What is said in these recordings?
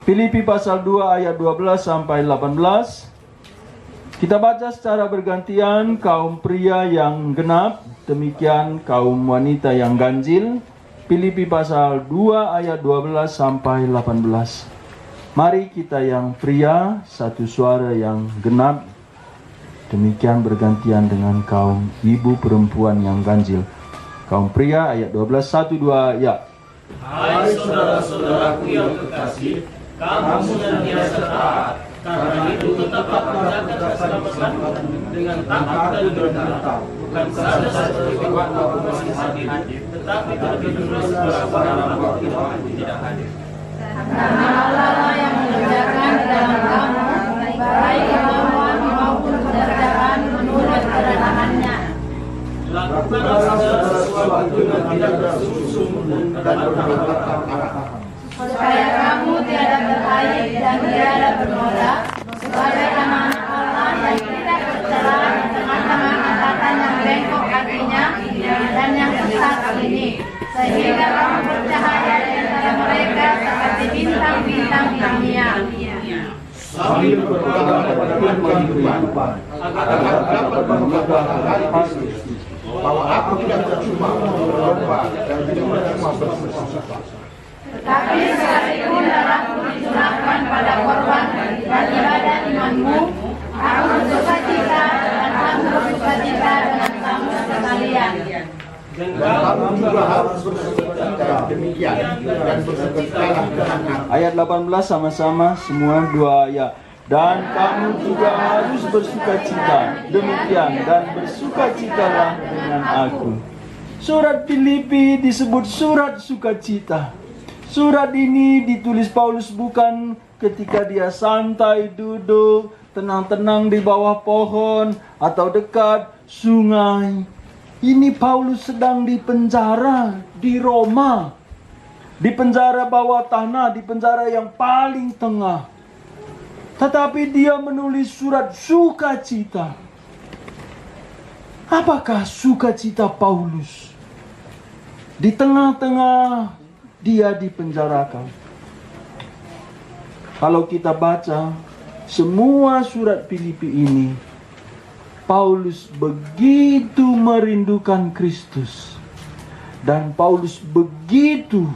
Filipi pasal 2 ayat 12 sampai 18. Kita baca secara bergantian, kaum pria yang genap, demikian kaum wanita yang ganjil. Filipi pasal 2 ayat 12 sampai 18. Mari kita yang pria, satu suara yang genap, demikian bergantian dengan kaum ibu perempuan yang ganjil. Kaum pria ayat 12, 1, 2, ya. Hai saudara-saudaraku yang kekasih, kamu senantiasa taat. Karena itu tetaplah menjaga keselamatanmu dengan taat dan benar, bukan saja seperti waktu aku masih hadir, tetapi terlebih dulu sekarang waktu aku tidak hadir. Karena Allah yang mengerjakan dalam kamu baik kemauan maupun pekerjaan menurut kerenaannya. Lakukanlah segala sesuatu dengan tidak bersungguh-sungguh dan berharap, Supaya kamu tiada beraib dan tiada bernoda, sebagai anak-anak Allah yang tidak bercela di tengah-tengah angkatan yang bengkok hatinya dan yang sesat ini, sehingga kamu bercahaya di antara mereka seperti bintang-bintang di dunia. Sambil berpegang pada firman kehidupan, agar dapat memegang hari Kristus, bahwa aku tidak percuma berlomba dan tidak percuma bersuka-cita. Tetapi sekalipun darahku dicurahkan pada korban dan ibadah imanmu, aku bersukacita dan kamu bersukacita dengan kamu sekalian. dan Dan kamu juga harus bersukacita demikian dan bersukacitalah dengan aku. Ayat 18 sama-sama semua dua ayat. Dan kamu juga harus bersukacita demikian dan bersukacitalah dengan aku. Surat Filipi disebut surat sukacita. Surat ini ditulis Paulus bukan ketika dia santai duduk tenang-tenang di bawah pohon atau dekat sungai. Ini Paulus sedang di penjara di Roma. Di penjara bawah tanah, di penjara yang paling tengah. Tetapi dia menulis surat sukacita. Apakah sukacita Paulus? Di tengah-tengah dia dipenjarakan. Kalau kita baca semua surat Filipi ini, Paulus begitu merindukan Kristus. Dan Paulus begitu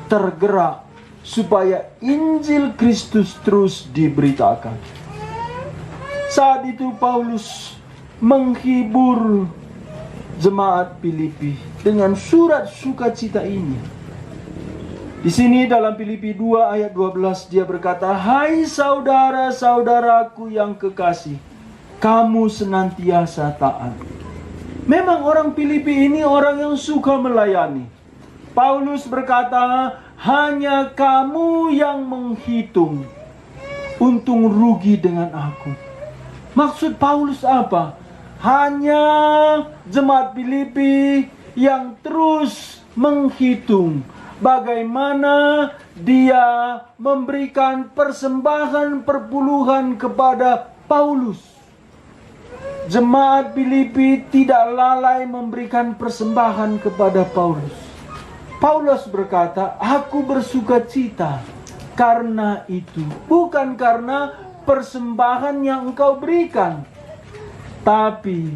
tergerak supaya Injil Kristus terus diberitakan. Saat itu Paulus menghibur jemaat Filipi dengan surat sukacita ini. Di sini dalam Filipi 2 ayat 12 dia berkata, hai saudara-saudaraku yang kekasih, kamu senantiasa taat. Memang orang Filipi ini orang yang suka melayani. Paulus berkata, hanya kamu yang menghitung untung rugi dengan aku. Maksud Paulus apa? Hanya jemaat Filipi yang terus menghitung bagaimana dia memberikan persembahan perpuluhan kepada Paulus. Jemaat Filipi tidak lalai memberikan persembahan kepada Paulus. Paulus berkata, aku bersukacita karena itu. Bukan karena persembahan yang engkau berikan, tapi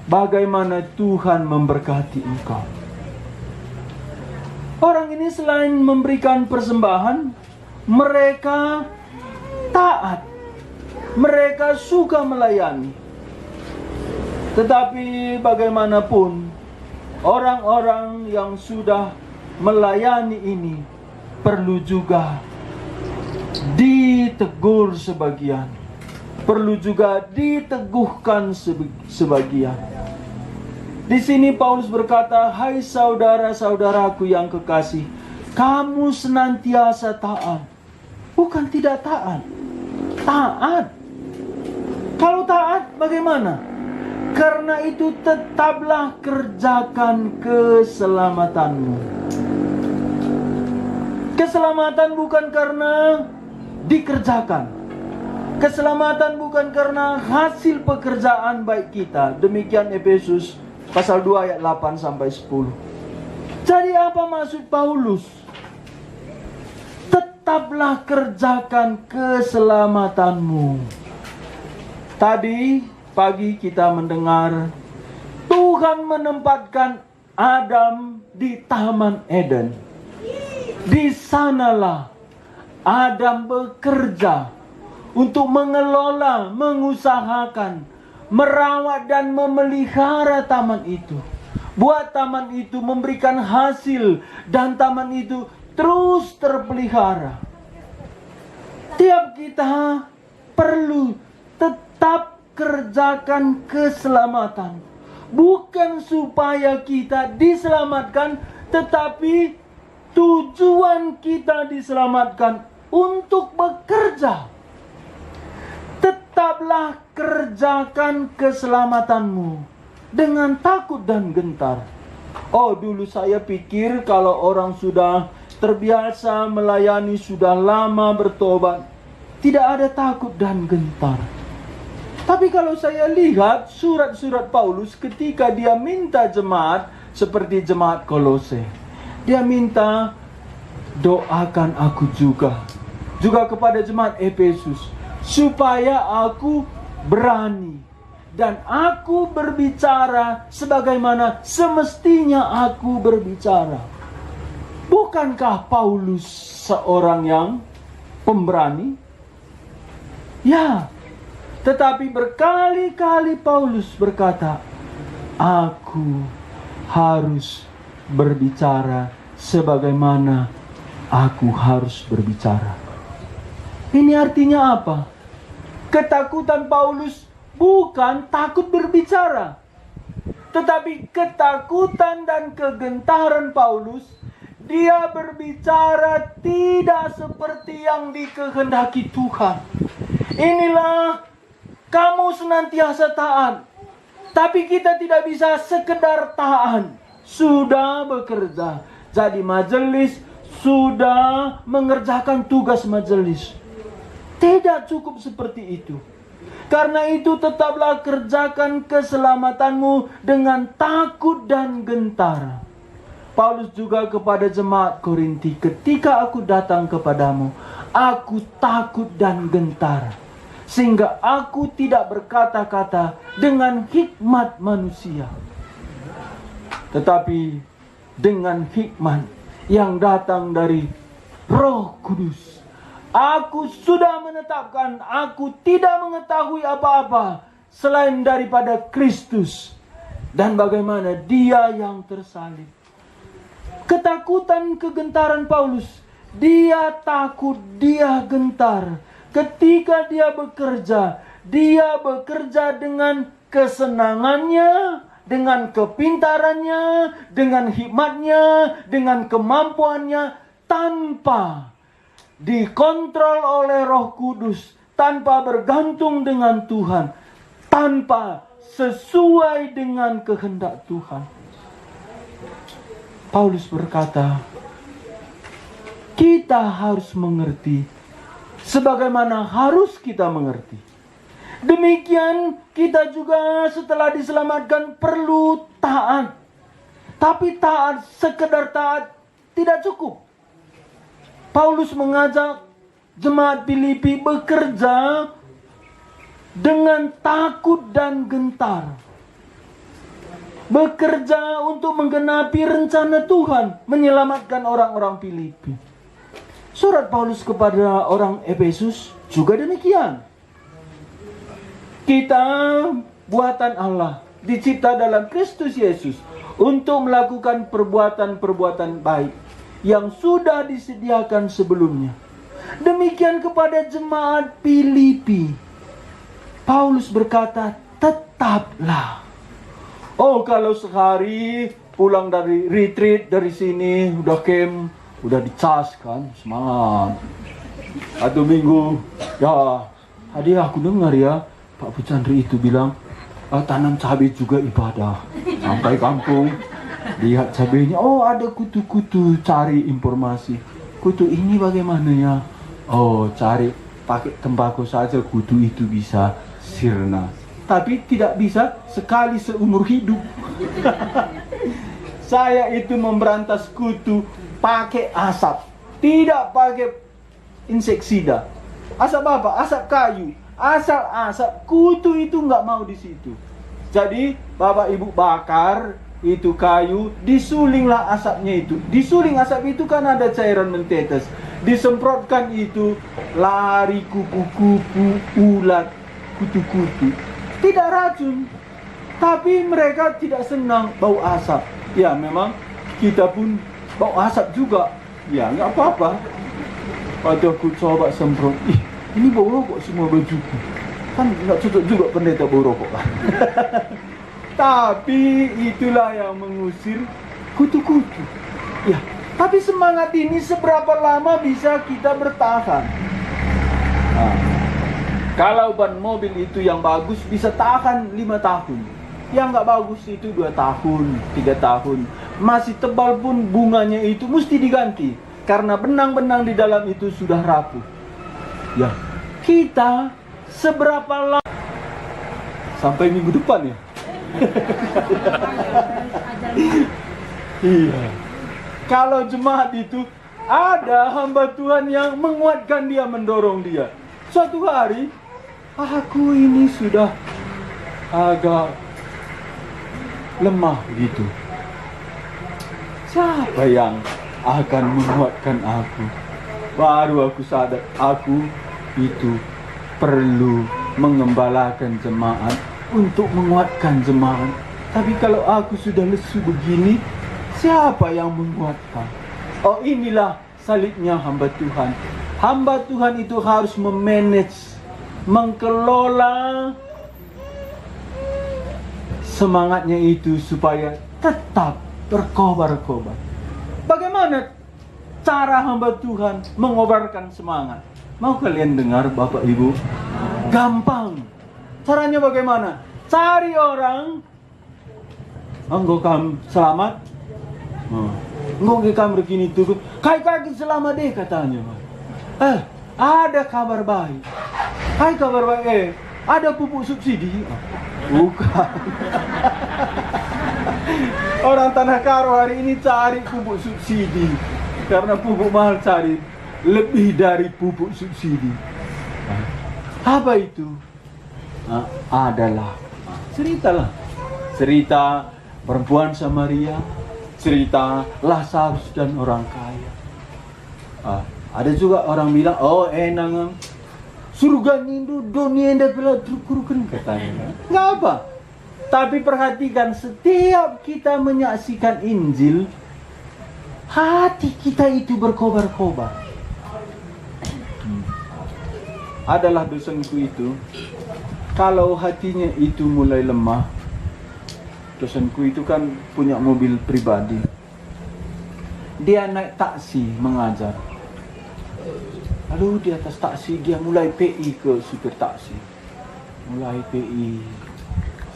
bagaimana Tuhan memberkati engkau. Orang ini selain memberikan persembahan, mereka taat. Mereka suka melayani. Tetapi bagaimanapun, orang-orang yang sudah melayani ini perlu juga ditegur sebagian. Perlu juga diteguhkan sebagian. Di sini Paulus berkata, hai saudara-saudaraku yang kekasih, kamu senantiasa taat. Bukan tidak taat. Taat. Kalau taat bagaimana? Karena itu tetaplah kerjakan keselamatanmu. Keselamatan bukan karena dikerjakan. Keselamatan bukan karena hasil pekerjaan baik kita. Demikian Efesus pasal 2 ayat 8 sampai 10. Jadi apa maksud Paulus? tetaplah kerjakan keselamatanmu. Tadi pagi kita mendengar Tuhan menempatkan Adam di Taman Eden. Di sanalah Adam bekerja untuk mengelola, mengusahakan, merawat dan memelihara taman itu. Buat taman itu memberikan hasil dan taman itu terus terpelihara. Tiap kita perlu tetap kerjakan keselamatan. Bukan supaya kita diselamatkan, tetapi tujuan kita diselamatkan untuk bekerja. Tetaplah kerjakan keselamatanmu dengan takut dan gentar. Oh, dulu saya pikir kalau orang sudah terbiasa melayani, sudah lama bertobat, tidak ada takut dan gentar. Tapi kalau saya lihat surat-surat Paulus ketika dia minta jemaat seperti jemaat Kolose, dia minta doakan aku juga kepada jemaat Efesus, supaya aku berani dan aku berbicara sebagaimana semestinya aku berbicara. Bukankah Paulus seorang yang pemberani? Ya, tetapi berkali-kali Paulus berkata, aku harus berbicara sebagaimana aku harus berbicara. Ini artinya apa? Ketakutan Paulus bukan takut berbicara, tetapi ketakutan dan kegentaran Paulus, dia berbicara tidak seperti yang dikehendaki Tuhan. Inilah kamu senantiasa taat, tapi kita tidak bisa sekedar taat. Sudah bekerja, jadi majelis, sudah mengerjakan tugas majelis. Tidak cukup seperti itu. Karena itu tetaplah kerjakan keselamatanmu dengan takut dan gentar. Paulus juga kepada jemaat Korinti, ketika aku datang kepadamu, aku takut dan gentar, sehingga aku tidak berkata-kata dengan hikmat manusia, tetapi dengan hikmat yang datang dari Roh Kudus. Aku sudah menetapkan, aku tidak mengetahui apa-apa selain daripada Kristus dan bagaimana Dia yang tersalib. Ketakutan, kegentaran Paulus, dia takut, dia gentar. Ketika dia bekerja dengan kesenangannya, dengan kepintarannya, dengan hikmatnya, dengan kemampuannya, tanpa dikontrol oleh Roh Kudus, tanpa bergantung dengan Tuhan, tanpa sesuai dengan kehendak Tuhan. Paulus berkata, kita harus mengerti sebagaimana harus kita mengerti. Demikian kita juga setelah diselamatkan perlu taat. Tapi taat, sekedar taat tidak cukup. Paulus mengajak jemaat Filipi bekerja dengan takut dan gentar. Bekerja untuk menggenapi rencana Tuhan menyelamatkan orang-orang Filipi. Surat Paulus kepada orang Efesus juga demikian. Kita buatan Allah, dicipta dalam Kristus Yesus untuk melakukan perbuatan-perbuatan baik yang sudah disediakan sebelumnya. Demikian kepada jemaat Filipi. Paulus berkata, tetaplah. Oh, kalau sehari pulang dari retreat dari sini, udah camp, udah dicas kan, semangat. Satu minggu, ya, tadi aku dengar ya, Pak Pucandri itu bilang, tanam cabai juga ibadah. Sampai kampung, lihat cabainya, oh ada kutu-kutu, cari informasi. Kutu ini bagaimana ya? Oh, cari pakai tembakau saja kutu itu bisa sirna. Tapi tidak bisa sekali seumur hidup. Saya itu memberantas kutu pakai asap, tidak pakai inseksida. Asap apa? Asap kayu. Asap kutu itu nggak mau di situ. Jadi Bapak Ibu bakar itu kayu, disulinglah asapnya itu. Disuling asap itu kan ada cairan mentetes. Disemprotkan itu, lari kupu-kupu, ulat, kutu-kutu. Tidak racun. Tapi mereka tidak senang bau asap. Ya memang kita pun bau asap juga. Ya nggak apa-apa. Waktu aku coba semprot, ini bau rokok semua bajuku. Kan nggak cocok juga pendeta bau rokok kan. Tapi itulah yang mengusir kutu-kutu. Ya, tapi semangat ini seberapa lama bisa kita bertahan? Nah, kalau ban mobil itu yang bagus bisa tahan 5 tahun. Yang nggak bagus itu 2 tahun, 3 tahun. Masih tebal pun bunganya itu mesti diganti. Karena benang-benang di dalam itu sudah rapuh. Ya, kita seberapa lama? Sampai minggu depan ya? Iya. Kalau jemaat itu ada hamba Tuhan yang menguatkan dia, mendorong dia. Suatu hari, aku ini sudah agak lemah gitu. Siapa yang akan menguatkan aku? Baru aku sadar, aku itu perlu mengembalakan jemaat untuk menguatkan jemaat. Tapi kalau aku sudah lesu begini, siapa yang menguatkan? Oh, inilah salibnya hamba Tuhan. Hamba Tuhan itu harus memanage, mengelola semangatnya itu supaya tetap berkobar-kobar. Bagaimana cara hamba Tuhan mengobarkan semangat? Mau kalian dengar Bapak Ibu? Gampang. Caranya bagaimana? Cari orang. Engkau kam selamat. Engkau kam begini tuh. Kaki selamat deh katanya. Ada kabar baik. Hai kabar baik. Ada pupuk subsidi. Bukan. Orang Tanah Karo hari ini cari pupuk subsidi. Karena pupuk mahal, cari lebih dari pupuk subsidi. Apa itu? Adalah cerita perempuan Samaria, cerita Lazarus dan orang kaya. Ada juga orang bilang, oh enang surga nindu dunia ndak bela kurukan katanya. Nggak apa. Tapi perhatikan, setiap kita menyaksikan Injil, hati kita itu berkobar-kobar. Adalah dosenku itu, kalau hatinya itu mulai lemah, dosenku itu kan punya mobil pribadi. Dia naik taksi mengajar. Lalu di atas taksi dia mulai PI ke supir taksi. Mulai PI.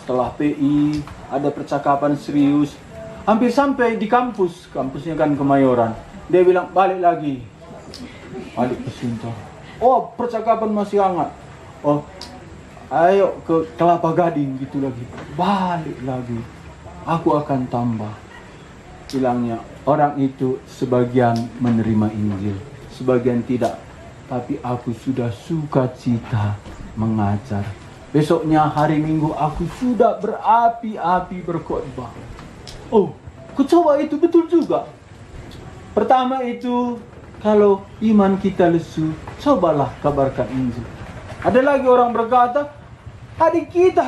Setelah PI ada percakapan serius. Hampir sampai di kampus. Kampusnya kan Kemayoran. Dia bilang balik lagi. Balik ke Sunter. Oh, percakapan masih hangat. Oh, ayo ke Kelapa Gading gitu lagi. Balik lagi. Aku akan tambah. Bilangnya, orang itu sebagian menerima Injil, sebagian tidak. Tapi aku sudah sukacita mengajar. Besoknya hari Minggu aku sudah berapi-api berkhotbah. Oh, ku coba itu betul juga. Pertama itu, kalau iman kita lesu, cobalah kabarkan Injil. Ada lagi orang berkata, adik kita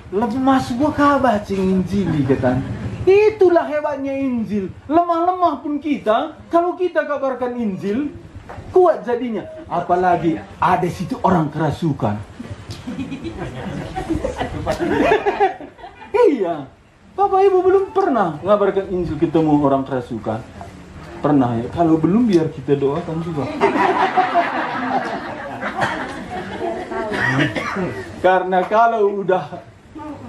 lemas gua kabar Injil katanya. Itulah hebatnya Injil. Lemah-lemah pun kita, kalau kita kabarkan Injil, kuat jadinya. Apalagi ada situ orang kerasukan. Iya, Bapak Ibu belum pernah ngabarkan Injil ketemu orang kerasukan? Pernah ya? Kalau belum biar kita doakan juga. Karena kalau udah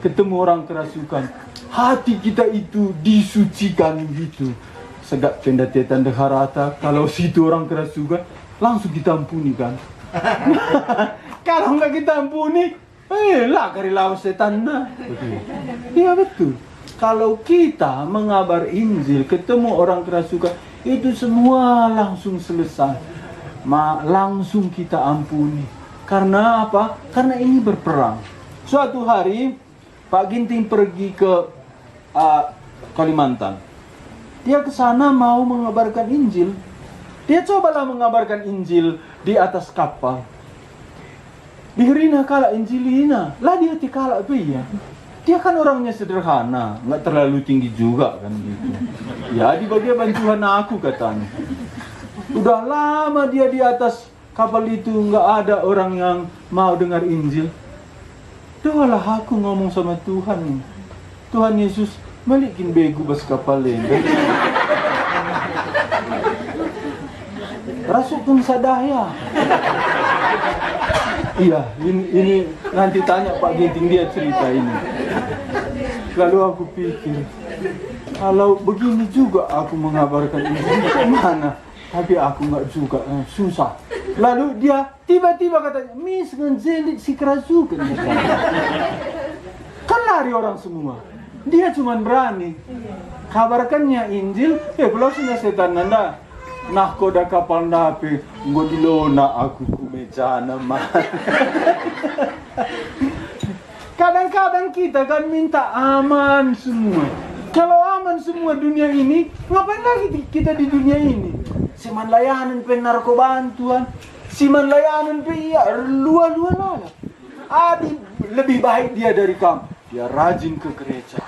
ketemu orang kerasukan, hati kita itu disucikan gitu. Segak pendatetan deharata, kalau situ orang kerasukan, langsung kita ampuni kan. Kalau nggak kita ampuni, lah kari lawan setan dah. Iya betul. Kalau kita mengabar Injil, ketemu orang kerasukan, itu semua langsung selesai. langsung kita ampuni. Karena apa? Karena ini berperang. Suatu hari Pak Ginting pergi ke Kalimantan. Dia ke sana mau mengabarkan Injil. Dia cobalah mengabarkan Injil di atas kapal. Dihirina kala Injilina, lah dia tikala ya. Dia kan orangnya sederhana, nggak terlalu tinggi juga kan gitu. Ya di bagian bantuan aku katanya. Udah lama dia di atas kapal itu, nggak ada orang yang mau dengar Injil. Doalah aku ngomong sama Tuhan. Tuhan Yesus balikin begu bas kapal ini. Rasukkan sadaya. Iya, ini nanti tanya Pak Ginting, dia cerita ini. Lalu aku pikir, kalau begini juga aku mengabarkan ini, kemana? Tapi aku nggak juga, susah. Lalu dia tiba-tiba katanya, Miss ngejelit si kerasukan. Kan lari orang semua. Dia cuma berani kabarkannya Injil. Kalau sudah setan nanda, nah koda kapal nape, nggak dilona aku kumejana mah. Kadang-kadang kita kan minta aman semua. Kalau aman semua dunia ini, ngapain lagi kita di dunia ini? Siman layanan pe narkobaan Tuhan, siman layanan pe iya luar-luar lala. Adi lebih baik dia dari kamu. Dia rajin ke gereja,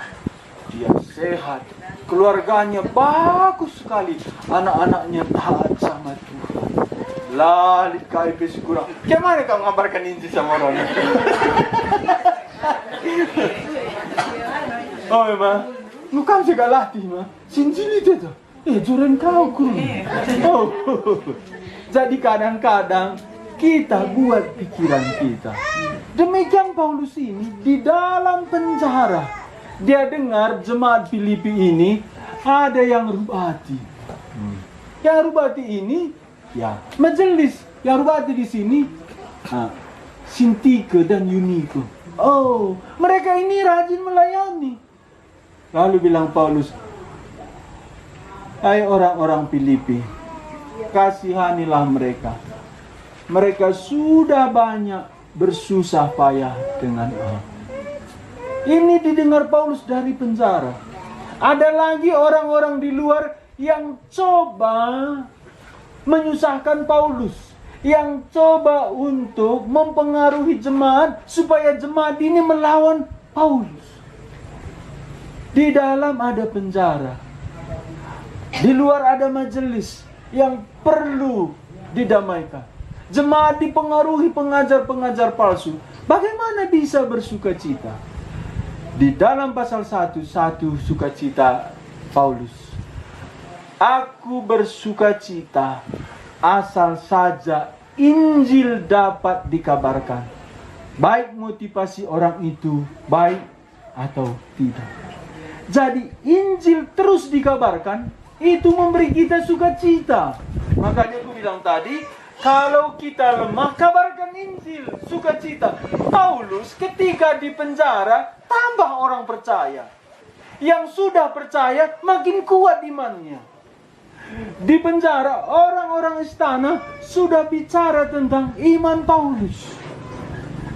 dia sehat, keluarganya bagus sekali, anak-anaknya taat sama Tuhan. Lalit KIP kurang. Gimana kamu ngabarkan Injil sama orang? Oh memang, bukan segala latih mah. Sinjil itu tuh. Juren kau kurang. Oh. Jadi kadang-kadang kita buat pikiran kita. Demikian Paulus ini di dalam penjara. Dia dengar jemaat Filipi ini ada yang rubati. Yang rubati ini ya majelis. Yang rubati di sini Sintike dan Yunike. Oh, mereka ini rajin melayani. Lalu bilang Paulus, hai orang-orang Filipi, kasihanilah mereka. Mereka sudah banyak bersusah payah dengan aku. Ini didengar Paulus dari penjara. Ada lagi orang-orang di luar yang coba menyusahkan Paulus, yang coba untuk mempengaruhi jemaat supaya jemaat ini melawan Paulus. Di dalam ada penjara, di luar ada majelis yang perlu didamaikan. Jemaat dipengaruhi pengajar-pengajar palsu. Bagaimana bisa bersukacita? Di dalam pasal 1 sukacita Paulus. Aku bersukacita asal saja Injil dapat dikabarkan. Baik motivasi orang itu baik atau tidak. Jadi Injil terus dikabarkan, itu memberi kita sukacita. Makanya aku bilang tadi, kalau kita lemah, kabarkan Injil, sukacita. Paulus ketika di penjara, tambah orang percaya. Yang sudah percaya, makin kuat imannya. Di penjara, orang-orang istana sudah bicara tentang iman Paulus.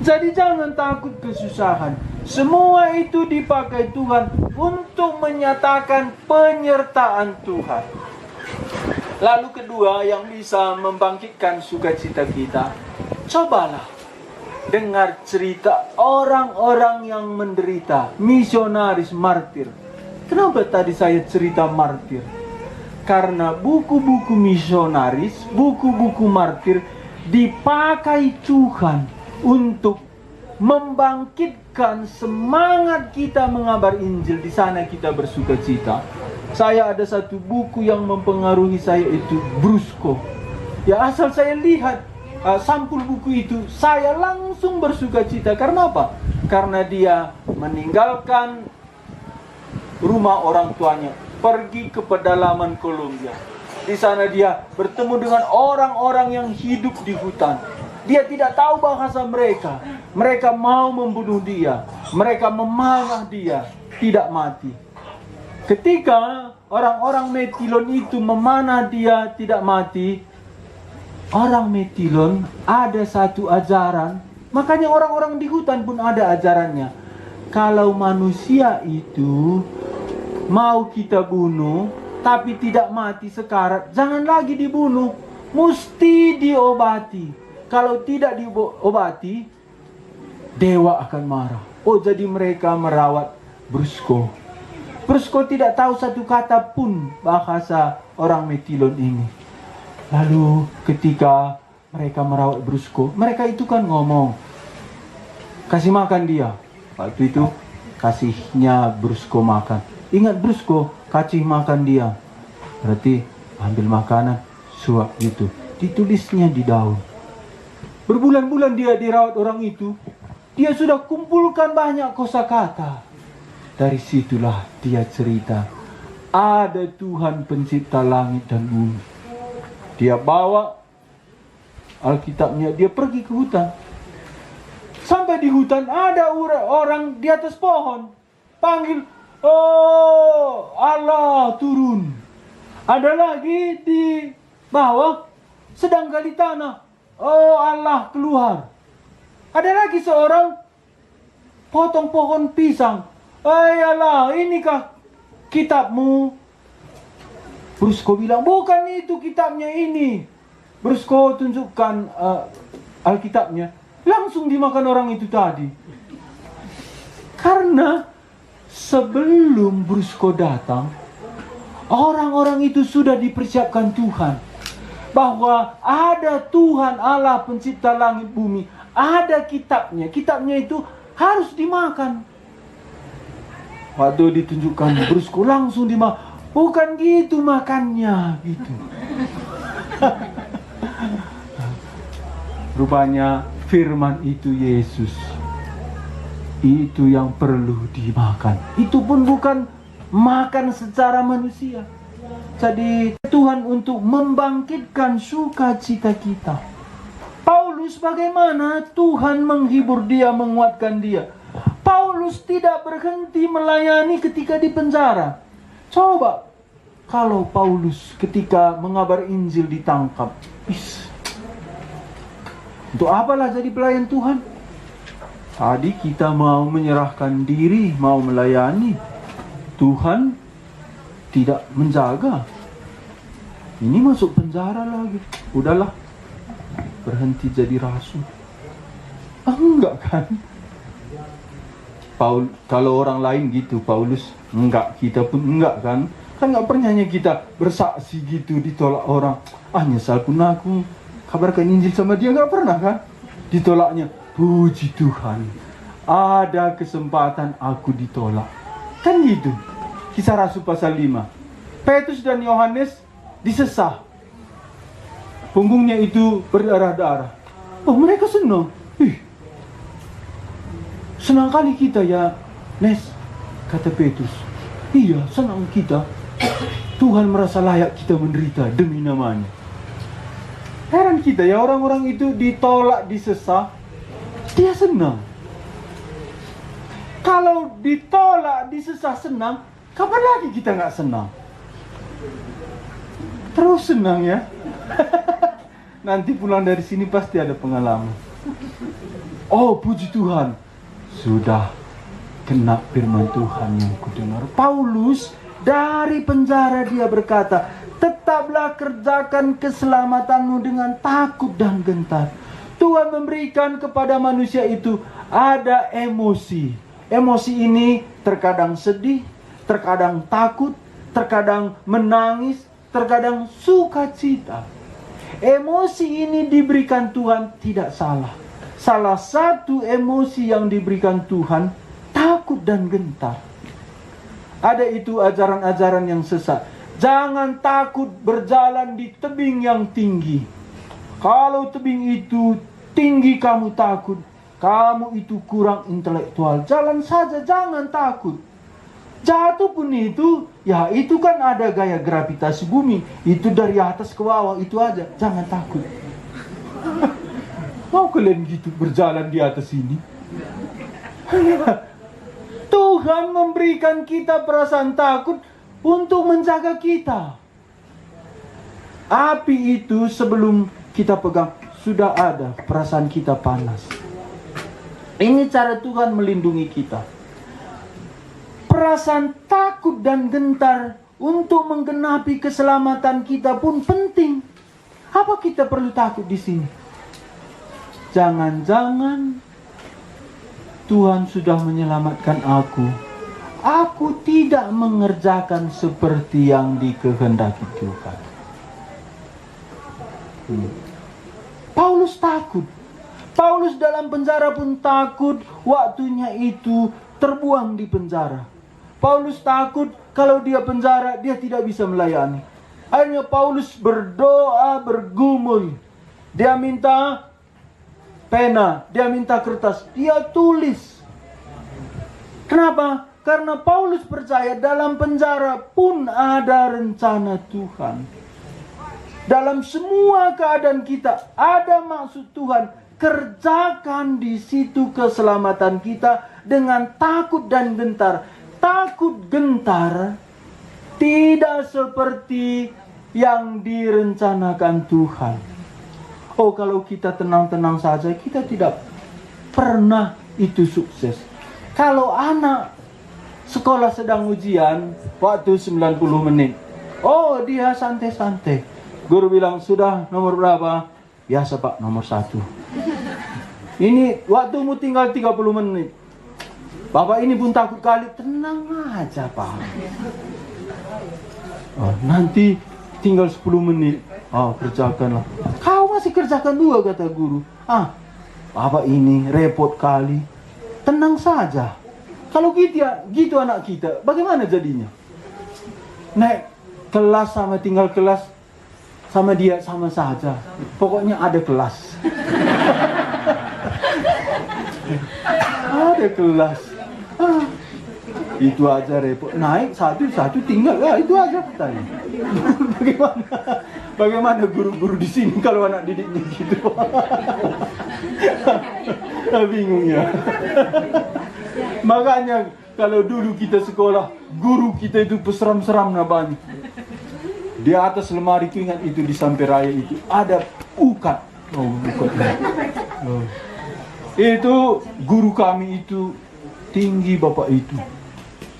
Jadi jangan takut kesusahan. Semua itu dipakai Tuhan untuk menyatakan penyertaan Tuhan. Lalu kedua yang bisa membangkitkan sukacita kita, cobalah dengar cerita orang-orang yang menderita, misionaris martir. Kenapa tadi saya cerita martir? Karena buku-buku misionaris, buku-buku martir dipakai Tuhan untuk membangkitkan semangat kita mengabar Injil. Di sana kita bersukacita. Saya ada satu buku yang mempengaruhi saya, itu Brusco. Ya asal saya lihat sampul buku itu, saya langsung bersukacita. Karena apa? Karena dia meninggalkan rumah orang tuanya, pergi ke pedalaman Kolombia. Di sana dia bertemu dengan orang-orang yang hidup di hutan. Dia tidak tahu bahasa mereka. Mereka mau membunuh dia. Mereka memanah dia, tidak mati. Ketika orang-orang Metilon itu memanah dia tidak mati, orang Metilon ada satu ajaran, makanya orang-orang di hutan pun ada ajarannya. Kalau manusia itu mau kita bunuh, tapi tidak mati sekarat, jangan lagi dibunuh, mesti diobati. Kalau tidak diobati, dewa akan marah. Oh, jadi mereka merawat Brusco. Brusco tidak tahu satu kata pun bahasa orang Metilon ini. Lalu ketika mereka merawat Brusco, mereka itu kan ngomong, kasih makan dia. Waktu itu kasihnya Brusco makan. Ingat Brusco, kasih makan dia. Berarti ambil makanan, suap gitu. Ditulisnya di daun. Berbulan-bulan dia dirawat orang itu. Dia sudah kumpulkan banyak kosakata. Dari situlah dia cerita, ada Tuhan pencipta langit dan bumi. Dia bawa Alkitabnya, dia pergi ke hutan. Sampai di hutan ada orang di atas pohon. Panggil, oh Allah turun. Ada lagi di bawah sedang gali tanah. Oh Allah keluar. Ada lagi seorang potong pohon pisang. Allah, inikah kitabmu? Brusco bilang, bukan itu kitabnya ini. Brusco tunjukkan Alkitabnya. Langsung dimakan orang itu tadi. Karena sebelum Brusco datang, orang-orang itu sudah dipersiapkan Tuhan. Bahwa ada Tuhan Allah pencipta langit bumi. Ada kitabnya. Kitabnya itu harus dimakan. Waktu ditunjukkan Brusco langsung dimakan. Bukan gitu makannya, gitu. Rupanya firman itu Yesus. Itu yang perlu dimakan. Itu pun bukan makan secara manusia. Jadi Tuhan untuk membangkitkan sukacita kita. Paulus bagaimana Tuhan menghibur dia, menguatkan dia. Paulus tidak berhenti melayani ketika di penjara. Coba kalau Paulus ketika mengabar Injil ditangkap. Untuk apalah jadi pelayan Tuhan? Tadi kita mau menyerahkan diri, mau melayani. Tuhan tidak menjaga. Ini masuk penjara lagi. Udahlah, berhenti jadi rasul. Enggak kan? Kalau orang lain gitu, Paulus enggak, kita pun enggak kan? Kan enggak pernahnya kita bersaksi gitu ditolak orang. Nyesal pun aku kabarkan Injil sama dia, enggak pernah kan? Ditolaknya. Puji Tuhan, ada kesempatan aku ditolak. Kan gitu. Kisah Rasul pasal 5. Petrus dan Yohanes disesah. Punggungnya itu berdarah-darah. Oh, mereka senang. Senang kali kita ya, Nes, kata Petrus. Iya, senang kita. Tuhan merasa layak kita menderita demi namanya. Heran kita ya, orang-orang itu ditolak, disesah, dia senang. Kalau ditolak, disesah, senang, kapan lagi kita nggak senang? Terus senang ya. Nanti pulang dari sini pasti ada pengalaman. Oh, puji Tuhan, sudah kena firman Tuhan yang kudengar. Paulus dari penjara dia berkata, tetaplah kerjakan keselamatanmu dengan takut dan gentar. Tuhan memberikan kepada manusia itu ada emosi. Emosi ini terkadang sedih, terkadang takut, terkadang menangis, terkadang sukacita. Emosi ini diberikan Tuhan tidak salah. Salah satu emosi yang diberikan Tuhan, takut dan gentar. Ada itu ajaran-ajaran yang sesat. Jangan takut berjalan di tebing yang tinggi. Kalau tebing itu tinggi kamu takut, kamu itu kurang intelektual. Jalan saja, jangan takut. Jatuh pun itu, ya itu kan ada gaya gravitasi bumi. Itu dari atas ke bawah, itu aja. Jangan takut. Mau kalian gitu berjalan di atas ini? Tuhan memberikan kita perasaan takut untuk menjaga kita. Api itu sebelum kita pegang, sudah ada perasaan kita panas. Ini cara Tuhan melindungi kita. Perasaan takut dan gentar untuk menggenapi keselamatan kita pun penting. Apa kita perlu takut di sini? Jangan-jangan Tuhan sudah menyelamatkan aku. Aku tidak mengerjakan seperti yang dikehendaki Tuhan. Paulus takut. Paulus dalam penjara pun takut waktunya itu terbuang di penjara. Paulus takut kalau dia penjara dia tidak bisa melayani. Akhirnya Paulus berdoa bergumul. Dia minta pena, dia minta kertas, dia tulis. Kenapa? Karena Paulus percaya dalam penjara pun ada rencana Tuhan. Dalam semua keadaan kita ada maksud Tuhan. Kerjakan di situ keselamatan kita dengan takut dan gentar. Takut gentar tidak seperti yang direncanakan Tuhan. Oh, kalau kita tenang-tenang saja, kita tidak pernah itu sukses. Kalau anak sekolah sedang ujian, waktu 90 menit. Oh, dia santai-santai. Guru bilang, sudah nomor berapa? Biasa Pak, nomor 1. Ini waktumu tinggal 30 menit. Bapak ini pun takut kali. Tenang aja Pak. Oh, nanti tinggal 10 menit. Oh, kerjakanlah. Kau masih kerjakan 2 kata guru. Bapak ini repot kali. Tenang saja. Kalau gitu anak kita, bagaimana jadinya? Naik kelas sama tinggal kelas, sama dia sama saja. Pokoknya ada kelas. Ada kelas. Itu aja repot. Naik satu tinggal. Itu aja katanya. Bagaimana guru-guru di sini kalau anak didiknya gitu? Bingung ya. Makanya kalau dulu kita sekolah, guru kita itu peseram-seram banyak. Di atas lemari itu, ingat itu di Sampai Raya itu ada ukat. Itu guru kami itu tinggi bapak itu.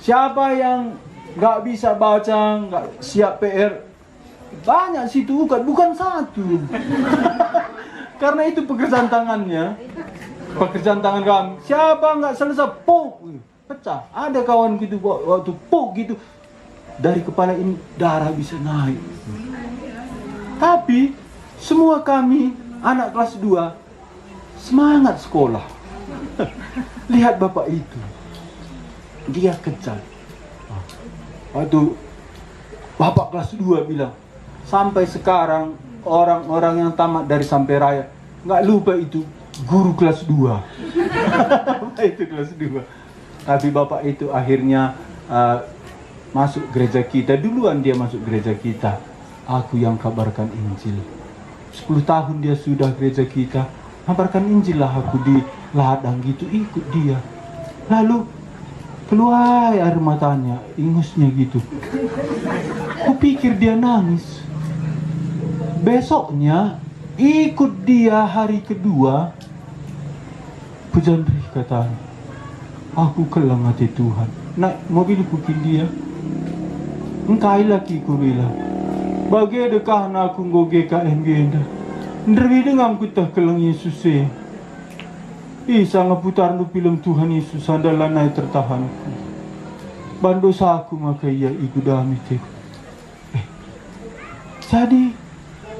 Siapa yang nggak bisa baca, nggak siap PR, banyak situ ukat, bukan satu. Karena itu pekerjaan tangannya. Pekerjaan tangan kami. Siapa nggak selesai, pecah. Ada kawan gitu waktu gitu, dari kepala ini darah bisa naik. Tapi semua kami anak kelas 2 semangat sekolah. Lihat bapak itu, dia kejar. Waktu bapak kelas 2 bilang, sampai sekarang orang-orang yang tamat dari Sampai Raya nggak lupa itu guru kelas 2. Itu kelas 2. Tapi bapak itu akhirnya masuk gereja kita. Duluan dia masuk gereja kita. Aku yang kabarkan Injil. 10 tahun dia sudah gereja kita. Kabarkan Injil lah aku di ladang gitu, ikut dia. Lalu keluar air matanya, ingusnya gitu. Kupikir dia nangis. Besoknya ikut dia hari kedua. Pujandri katanya, aku kelang hati Tuhan. Naik mobil kukin dia. Engkai lagi ku bilang, bagi dekah aku ngoge KM genda. Nderwi dengan kutah kelang Yesus e. Isa ngaputar no film Tuhan Yesus andalan naik tertahanku. Bandosa aku maka ia igudami teku. Jadi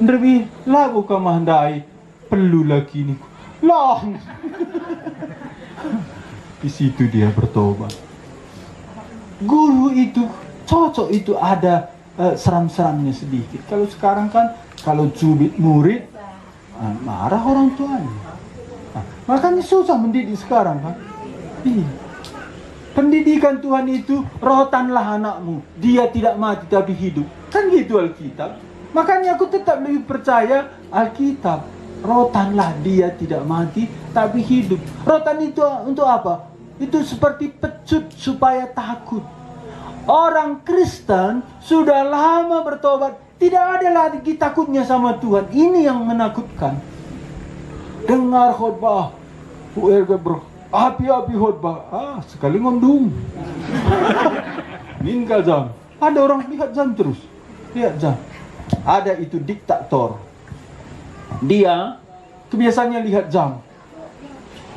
nderwi lagu kamahandai perlu lagi ni. Lah. Di situ dia bertobat. Guru itu cocok itu ada seram-seramnya sedikit. Kalau sekarang kan kalau cubit murid marah orang tuanya. Makanya susah mendidik sekarang kan. Pendidikan Tuhan itu, rotanlah anakmu, dia tidak mati tapi hidup. Kan gitu Alkitab. Makanya aku tetap lebih percaya Alkitab. Rotanlah dia tidak mati tapi hidup. Rotan itu untuk apa? Itu seperti pecut supaya takut. Orang Kristen sudah lama bertobat Tidak ada lagi takutnya sama Tuhan. Ini yang menakutkan. Dengar khotbah, bro, api-api khotbah, sekali ngomong, meninggal jam. Ada orang lihat jam terus, lihat jam. Ada itu diktator. Dia kebiasaannya lihat jam.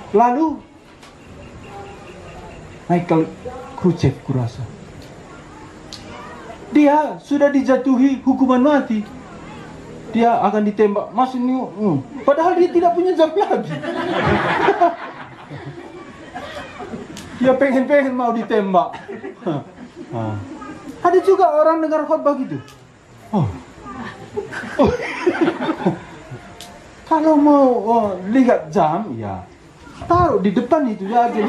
Lalu Michael Khrushchev kurasa. Dia sudah dijatuhi hukuman mati. Dia akan ditembak. Masih padahal dia tidak punya jam lagi. Dia pengen mau ditembak. Ada juga orang dengar khotbah gitu. Kalau mau lihat jam, ya taruh di depan itu aja.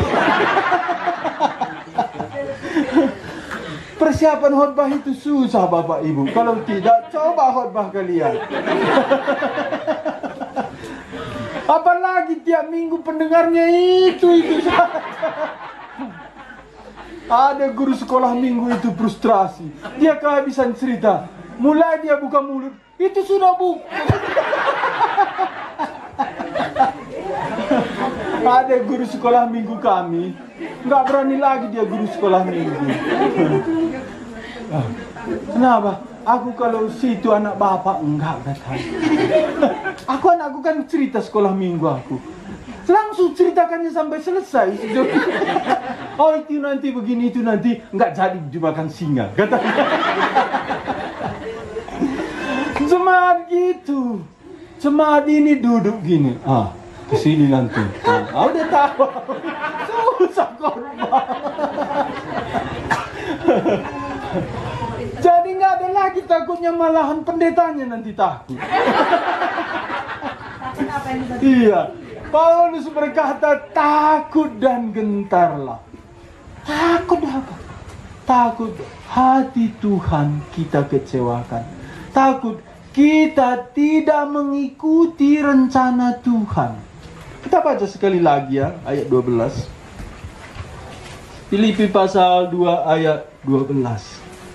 Persiapan khotbah itu susah Bapak Ibu. Kalau tidak, coba khotbah kalian. Apalagi tiap minggu pendengarnya itu saja. Ada guru sekolah minggu itu frustrasi. Dia kehabisan cerita. Mulai dia buka mulut, itu sudah buku. Ada guru sekolah minggu kami, nggak berani lagi dia guru sekolah minggu. Kenapa? Aku kalau situ anak bapak enggak katanya. Anakku kan cerita sekolah minggu aku. Langsung ceritakannya sampai selesai. Oh itu nanti begini, itu nanti enggak jadi dimakan singa katanya. Jemaat gitu. Jemaat ini duduk gini. Kesini nanti. Udah tahu. Susah khotbah. Jadi nggak ada lagi takutnya, malahan pendetanya nanti takut. Iya. Paulus berkata takut dan gentarlah. Takut apa? Takut hati Tuhan kita kecewakan. Takut kita tidak mengikuti rencana Tuhan. Kita baca sekali lagi ya, ayat 12. Filipi pasal 2 ayat 12.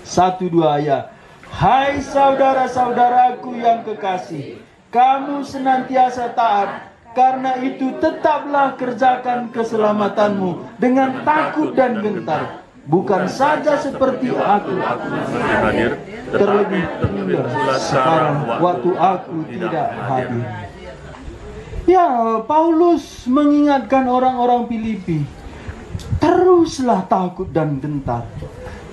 1-2 ayat. Hai saudara-saudaraku yang kekasih, kamu senantiasa taat. Karena itu tetaplah kerjakan keselamatanmu dengan takut dan gentar. Bukan saja seperti aku hadir, terlebih sekarang waktu aku tidak hadir. Ya, Paulus mengingatkan orang-orang Filipi, teruslah takut dan gentar.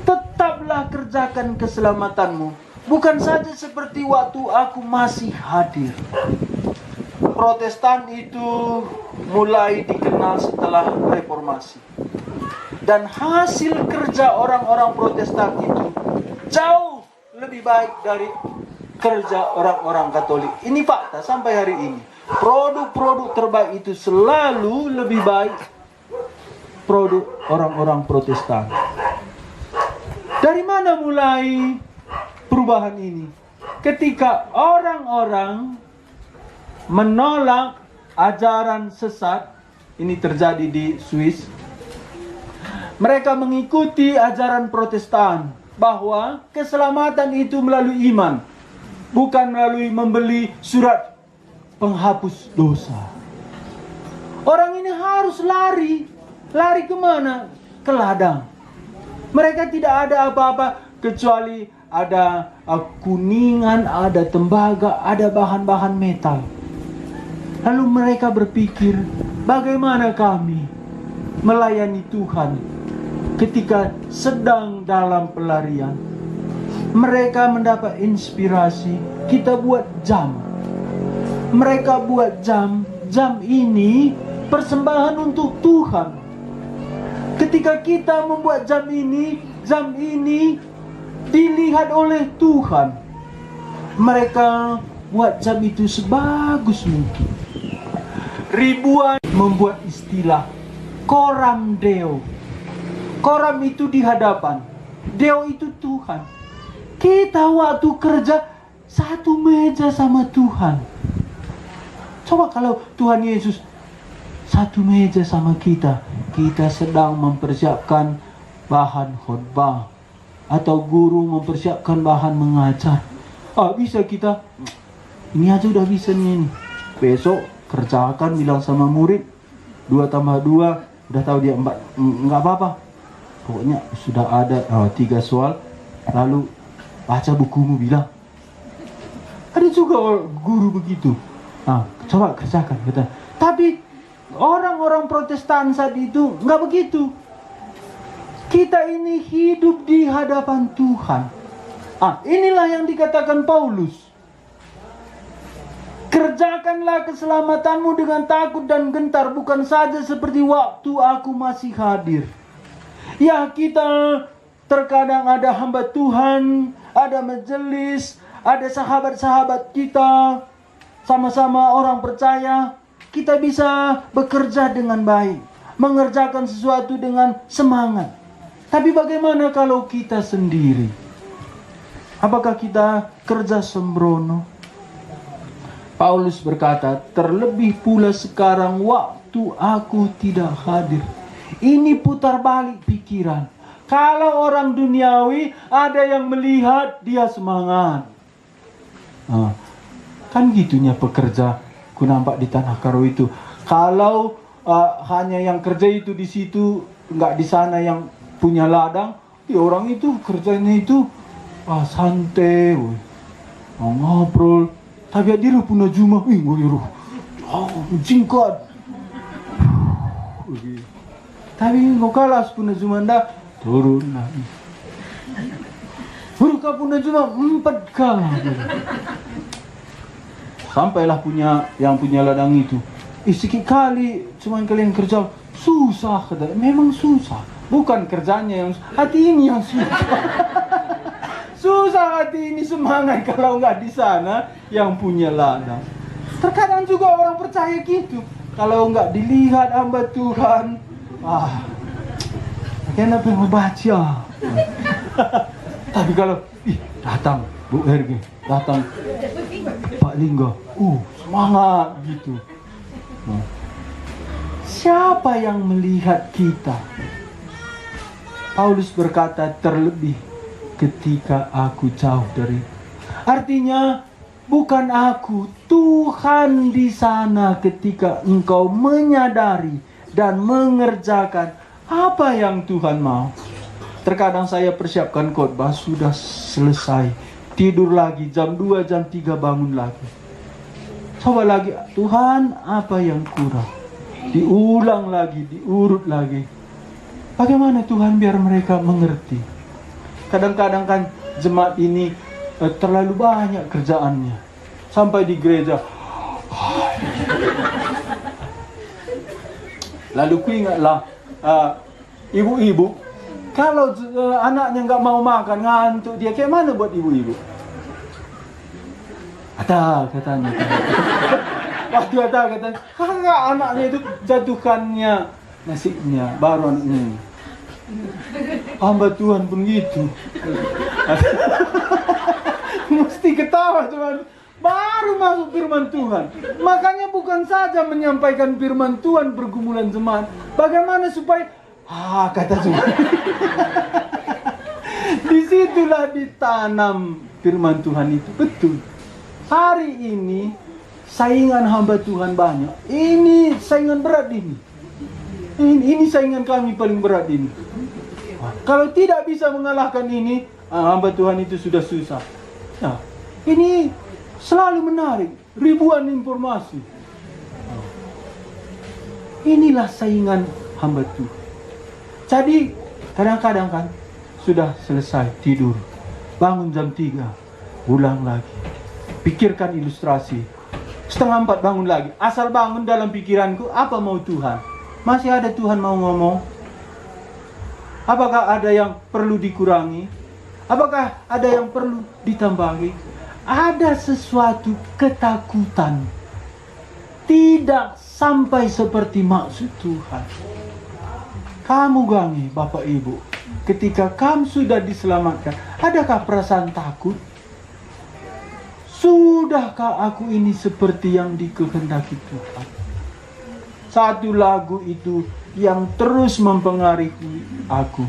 Tetaplah kerjakan keselamatanmu, bukan saja seperti waktu aku masih hadir. Protestan itu mulai dikenal setelah reformasi. Dan hasil kerja orang-orang Protestan itu jauh lebih baik dari kerja orang-orang Katolik. Ini fakta sampai hari ini. Produk-produk terbaik itu selalu lebih baik produk orang-orang Protestan. Dari mana mulai perubahan ini? Ketika orang-orang menolak ajaran sesat, ini terjadi di Swiss. Mereka mengikuti ajaran Protestan bahwa keselamatan itu melalui iman, bukan melalui membeli surat penghapus dosa. Orang ini harus lari kemana? Ke ladang. Mereka tidak ada apa-apa kecuali ada kuningan, ada tembaga, ada bahan-bahan metal. Lalu mereka berpikir, bagaimana kami melayani Tuhan ketika sedang dalam pelarian? Mereka mendapat inspirasi, kita buat jam. Mereka buat jam ini persembahan untuk Tuhan. Ketika kita membuat jam ini dilihat oleh Tuhan. Mereka buat jam itu sebagus mungkin. Ribuan membuat istilah Coram Deo. Coram itu di hadapan, Deo itu Tuhan. Kita waktu kerja satu meja sama Tuhan. Coba kalau Tuhan Yesus satu meja sama kita, kita sedang mempersiapkan bahan khotbah atau guru mempersiapkan bahan mengajar. Bisa kita, ini aja udah bisa nih. Besok kerjakan, bilang sama murid 2 tambah 2, udah tahu dia 4, nggak apa-apa. Pokoknya sudah ada 3 soal, lalu baca bukumu bilang. Ada juga guru begitu. Coba kerjakan, kata. Tapi orang-orang Protestan saat itu nggak begitu. Kita ini hidup di hadapan Tuhan. Inilah yang dikatakan Paulus. Kerjakanlah keselamatanmu dengan takut dan gentar, bukan saja seperti waktu aku masih hadir. Ya, kita terkadang ada hamba Tuhan, ada majelis, ada sahabat-sahabat kita, sama-sama orang percaya. Kita bisa bekerja dengan baik, mengerjakan sesuatu dengan semangat. Tapi bagaimana kalau kita sendiri? Apakah kita kerja sembrono? Paulus berkata, terlebih pula sekarang waktu aku tidak hadir. Ini putar balik pikiran. Kalau orang duniawi, ada yang melihat dia semangat. Kan gitunya pekerja. Ku nampak di Tanah Karo itu. Kalau hanya yang kerja itu di situ, nggak di sana yang punya ladang, ya orang itu kerjanya itu santai, ngobrol. Tapi dia punya jumlah, jingkat. Tapi kau kalah punya jumlah dah turun lagi. Baru kau punya jumlah 4 kali. Sampailah yang punya ladang itu. Sedikit kali cuman kalian kerja susah, kata. Memang susah. Bukan kerjanya yang hati ini yang susah. Susah hati ini semangat kalau nggak di sana yang punya ladang. Terkadang juga orang percaya gitu. Kalau nggak dilihat hamba Tuhan, kenapa mau baca? Tapi kalau datang Bu RG, datang Pak Lingga, semangat gitu. Siapa yang melihat kita? Paulus berkata, terlebih ketika aku jauh dari. Artinya bukan aku, Tuhan di sana ketika engkau menyadari dan mengerjakan apa yang Tuhan mau. Terkadang saya persiapkan khotbah, sudah selesai, tidur lagi, jam 2, jam 3 bangun lagi. Coba lagi, Tuhan apa yang kurang? Diulang lagi, diurut lagi. Bagaimana Tuhan biar mereka mengerti? Kadang-kadang kan jemaat ini terlalu banyak kerjaannya. Sampai di gereja. Lalu ku ingatlah ibu-ibu, kalau anaknya nggak mau makan, ngantuk dia, kayak mana buat ibu-ibu? Katanya. Waktu katanya, kakak anaknya itu jatuhkannya nasinya, baru anaknya. Hamba Tuhan pun gitu. Mesti ketawa cuman baru masuk firman Tuhan. Makanya bukan saja menyampaikan firman Tuhan pergumulan jemaat, bagaimana supaya kata Tuhan. Disitulah ditanam firman Tuhan itu. Betul. Hari ini saingan hamba Tuhan banyak. Ini saingan berat ini. Ini saingan kami paling berat ini. Kalau tidak bisa mengalahkan ini, hamba Tuhan itu sudah susah. Nah, ini selalu menarik, ribuan informasi. Inilah saingan hamba Tuhan. Jadi kadang-kadang kan sudah selesai tidur, bangun jam 3, ulang lagi, pikirkan ilustrasi. 3:30 bangun lagi. Asal bangun dalam pikiranku, apa mau Tuhan? Masih ada Tuhan mau ngomong? Apakah ada yang perlu dikurangi? Apakah ada yang perlu ditambahi? Ada sesuatu ketakutan. Tidak sampai seperti maksud Tuhan. Kamu gangi, Bapak Ibu, ketika kamu sudah diselamatkan, adakah perasaan takut? Sudahkah aku ini seperti yang dikehendaki Tuhan? Satu lagu itu yang terus mempengaruhi aku.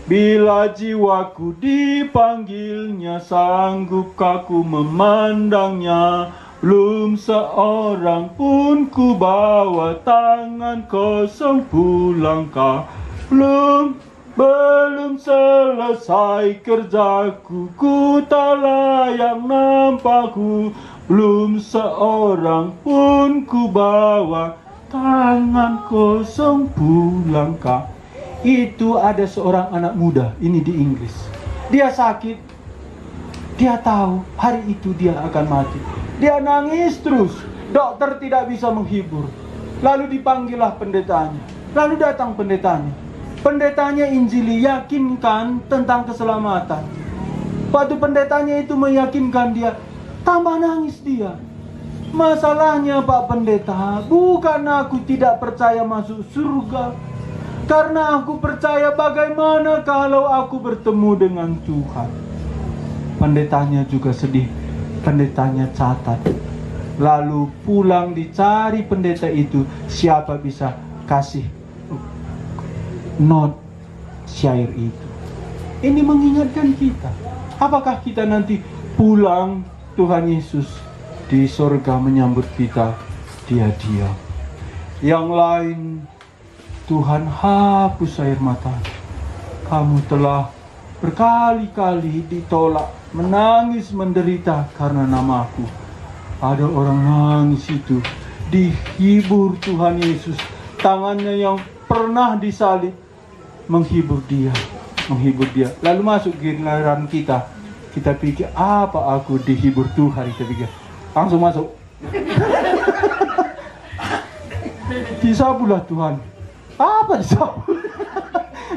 Bila jiwaku dipanggilnya, sanggup aku memandangnya. Belum seorang pun ku bawa, tangan kosong pulang kau. Belum selesai kerjaku, ku tak layak nampakku. Belum seorang pun ku bawa, tangan kosong pulang kau. Itu ada seorang anak muda, ini di Inggris. Dia sakit, dia tahu hari itu dia akan mati. Dia nangis terus, dokter tidak bisa menghibur. Lalu dipanggillah pendetanya. Lalu datang pendetanya. Pendetanya injili, yakinkan tentang keselamatan. Waktu pendetanya itu meyakinkan dia, tambah nangis dia. Masalahnya Pak Pendeta, bukan aku tidak percaya masuk surga, karena aku percaya bagaimana kalau aku bertemu dengan Tuhan. Pendetanya juga sedih. Pendetanya catat. Lalu pulang dicari pendeta itu, siapa bisa kasih not syair itu. Ini mengingatkan kita, apakah kita nanti pulang, Tuhan Yesus di sorga menyambut kita, dia diam. Yang lain, Tuhan hapus air mata. Kamu telah berkali-kali ditolak, menangis, menderita karena namaku. Ada orang nangis itu, dihibur Tuhan Yesus. Tangannya yang pernah disalib menghibur dia. Lalu masuk giliran kita. Kita pikir, apa aku dihibur Tuhan? Kita pikir, langsung masuk. Disabulah Tuhan. Apa disabu?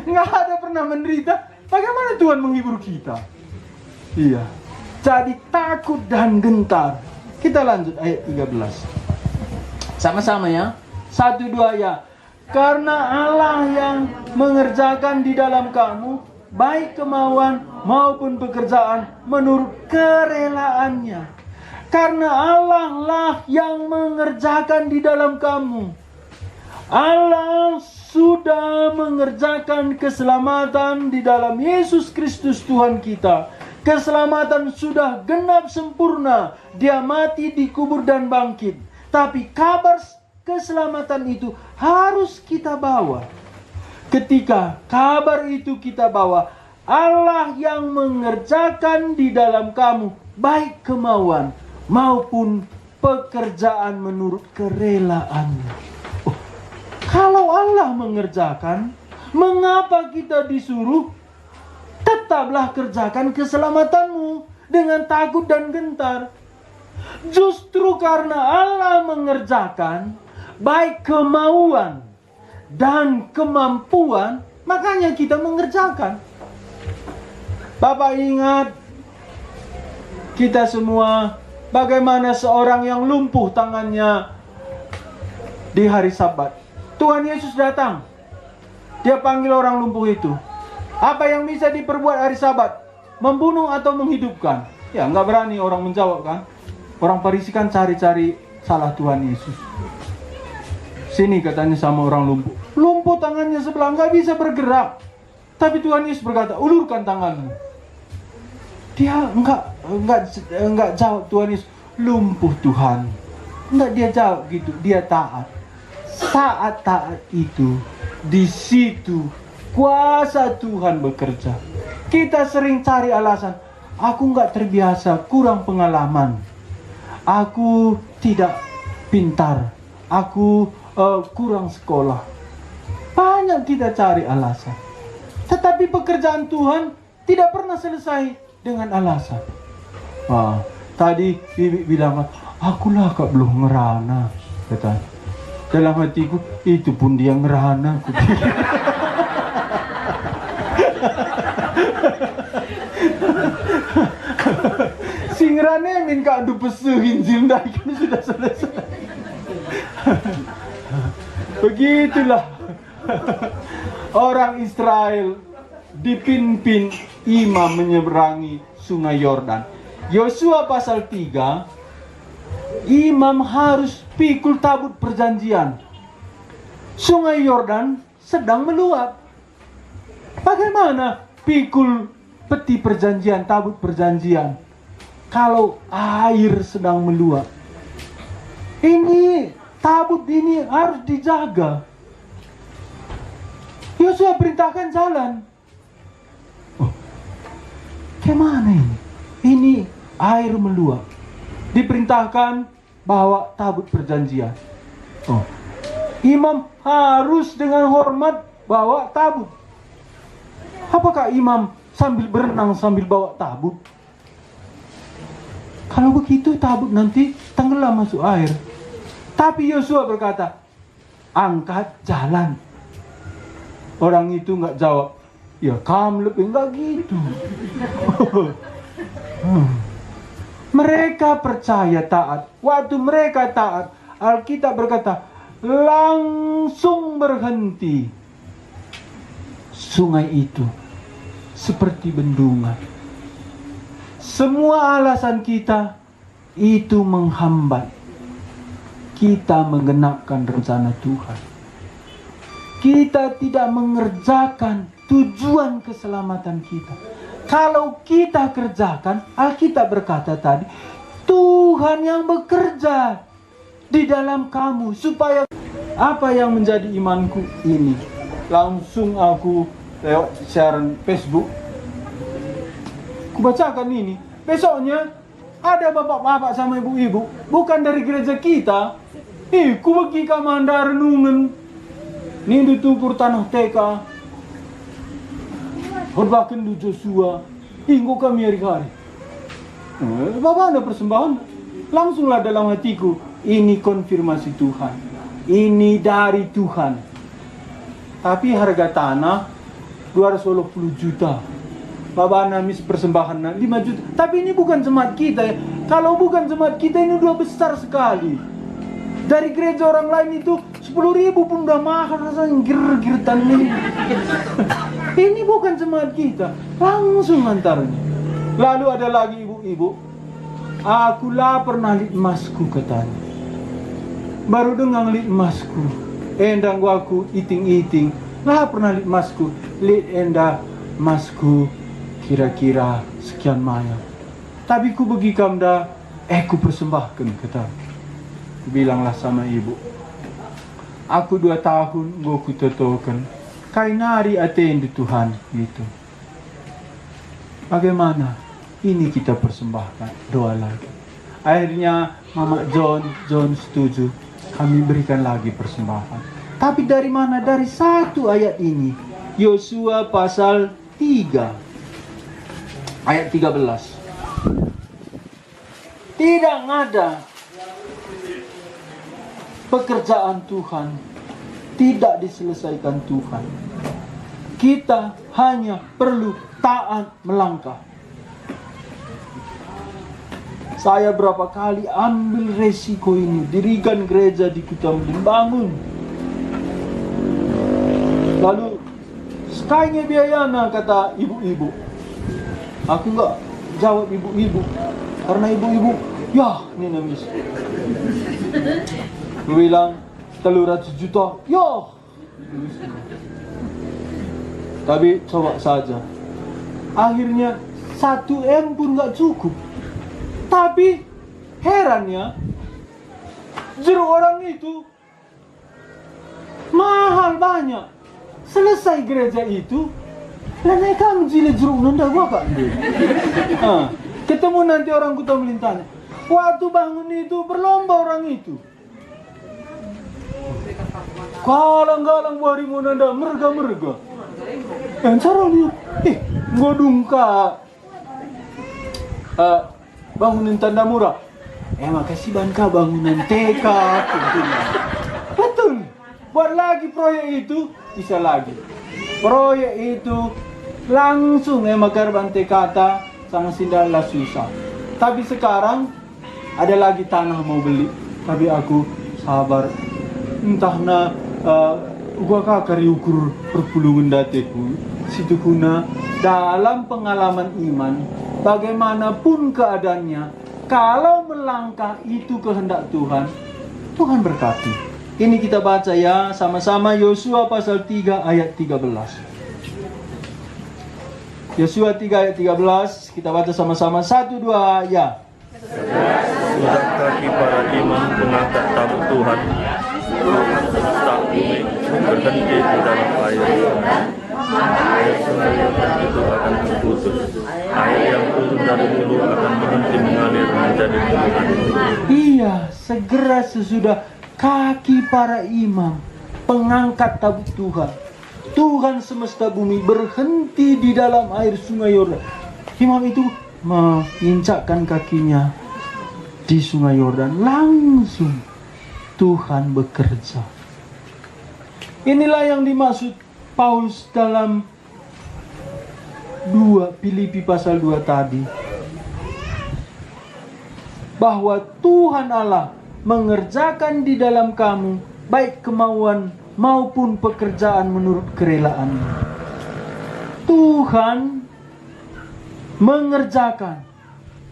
Nggak ada pernah menderita. Bagaimana Tuhan menghibur kita? Iya. Jadi takut dan gentar. Kita lanjut ayat 13. Sama-sama ya. 1, 2 ya. Karena Allah yang mengerjakan di dalam kamu baik kemauan maupun pekerjaan menurut kerelaannya. Karena Allah lah yang mengerjakan di dalam kamu. Allah sudah mengerjakan keselamatan di dalam Yesus Kristus Tuhan kita. Keselamatan sudah genap sempurna. Dia mati, dikubur dan bangkit. Tapi kabar keselamatan itu harus kita bawa. Ketika kabar itu kita bawa, Allah yang mengerjakan di dalam kamu baik kemauan maupun pekerjaan menurut kerelaannya. Kalau Allah mengerjakan, mengapa kita disuruh? Tetaplah kerjakan keselamatanmu dengan takut dan gentar. Justru karena Allah mengerjakan baik kemauan dan kemampuan, makanya kita mengerjakan. Bapak ingat kita semua bagaimana seorang yang lumpuh tangannya di hari Sabat. Tuhan Yesus datang. Dia panggil orang lumpuh itu. Apa yang bisa diperbuat hari Sabat? Membunuh atau menghidupkan? Ya, nggak berani orang menjawab kan. Orang Farisi kan cari-cari salah Tuhan Yesus. Sini katanya sama orang lumpuh. Lumpuh tangannya sebelah, nggak bisa bergerak. Tapi Tuhan Yesus berkata, ulurkan tanganmu. Dia nggak jawab Tuhan Yesus. Lumpuh Tuhan. Nggak dia jawab gitu. Dia taat. Saat taat itu, di situ kuasa Tuhan bekerja. Kita sering cari alasan, aku nggak terbiasa, kurang pengalaman, aku tidak pintar, aku kurang sekolah. Banyak kita cari alasan. Tetapi pekerjaan Tuhan tidak pernah selesai dengan alasan. Tadi Bibi bilang, akulah kak belum ngerana, katanya. Dalam hatiku, itu pun dia ngerana. Si ngerana min kak du pesuhin zindah kan sudah selesai. Begitulah orang Israel dipimpin imam menyeberangi sungai Yordan. Yosua pasal 3, imam harus pikul tabut perjanjian. Sungai Yordan sedang meluap. Bagaimana pikul peti perjanjian, tabut perjanjian, kalau air sedang meluap? Ini tabut ini harus dijaga. Yosua perintahkan jalan. Gimana ini? Ini air meluap. Diperintahkan bawa tabut perjanjian. Imam harus dengan hormat bawa tabut. Apakah imam sambil berenang sambil bawa tabut? Kalau begitu tabut nanti tenggelam masuk air. Tapi Yosua berkata, angkat jalan. Orang itu nggak jawab, ya kamu lebih nggak gitu. Mereka percaya taat. Waktu mereka taat, Alkitab berkata, langsung berhenti. Sungai itu seperti bendungan. Semua alasan kita itu menghambat kita menggenapkan rencana Tuhan. Kita tidak mengerjakan tujuan keselamatan kita. Kalau kita kerjakan, Alkitab berkata tadi, Tuhan yang bekerja di dalam kamu supaya apa yang menjadi imanku ini. Langsung aku lewat siaran Facebook, kubacakan ini. Besoknya ada bapak-bapak sama ibu-ibu, bukan dari gereja kita. Ku bagi kamanda renungan nindu tukur tanah TK horbakan du Joshua hingga kami hari-hari. Bapak ada persembahan. Langsunglah dalam hatiku, ini konfirmasi Tuhan, ini dari Tuhan. Tapi harga tanah 280 juta. Bapak Namis persembahan 5 juta. Tapi ini bukan jemaat kita ya. Kalau bukan jemaat kita ini udah besar sekali. Dari gereja orang lain itu 10.000 pun udah mahal, rasanya gir-girtan nih. Ini bukan jemaat kita. Langsung antaranya. Lalu ada lagi ibu-ibu, aku lapar nalit emasku katanya. Baru dengar lit emasku, endang aku iting-iting. Lapar nalit emasku, lit enda emasku kira-kira sekian maya. Tapi ku bagi kamda, ku persembahkan katanya. Bilanglah sama ibu, aku 2 tahun gua ku totokan kai nari aten di Tuhan gitu. Bagaimana? Ini kita persembahkan, doa lagi. Akhirnya Mama John setuju, kami berikan lagi persembahan. Tapi dari mana? Dari satu ayat ini, Yosua pasal 3 ayat 13. Tidak ada pekerjaan Tuhan tidak diselesaikan Tuhan. Kita hanya perlu taat melangkah. Saya berapa kali ambil resiko ini, dirikan gereja di Kutamelin, bangun. Lalu sekalinya biayana kata ibu-ibu. Aku enggak jawab ibu-ibu karena ibu-ibu, ya ini nangis. Gue bilang 300 juta, yo. Tapi coba saja. Akhirnya 1 M pun gak cukup. Tapi herannya, jeruk orang itu mahal banyak. Selesai gereja itu, lain kamu jilid jeruk nanda gua kak. Ketemu nanti orang Kutamelin tanya, waktu bangun itu berlomba orang itu. Galang-galang wari mo nanda, merga-merga. Yang cara lihat, ngodung ka bangunan tanda murah. Makasih Banka bangunan TK. Betul. Buat lagi proyek itu, bisa lagi. Proyek itu langsung makar bante kata sama sindala susah. Tapi sekarang ada lagi tanah mau beli. Tapi aku sabar. Entah na gua kakari ukur perpulungan dateku situ kuna dalam pengalaman iman bagaimanapun keadaannya, kalau melangkah itu kehendak Tuhan, Tuhan berkati. Ini kita baca ya sama-sama Yosua pasal 3 ayat 13. Yosua 3 ayat 13, kita baca sama-sama. 1, 2, ya. Sudah kaki para imam mengangkat tabut Tuhan, tak bumi berhenti di dalam air. Air sungai Yordan itu akan terputus. Air yang turun dari hulu akan berhenti mengalir menjadi gunungan. Iya, segera sesudah kaki para imam pengangkat tabut Tuhan, Tuhan semesta bumi berhenti di dalam air sungai Yordan. Imam itu menginjakkan kakinya di sungai Yordan, langsung Tuhan bekerja. Inilah yang dimaksud Paulus dalam Filipi pasal 2 tadi, bahwa Tuhan Allah mengerjakan di dalam kamu baik kemauan maupun pekerjaan menurut kerelaannya. Tuhan mengerjakan,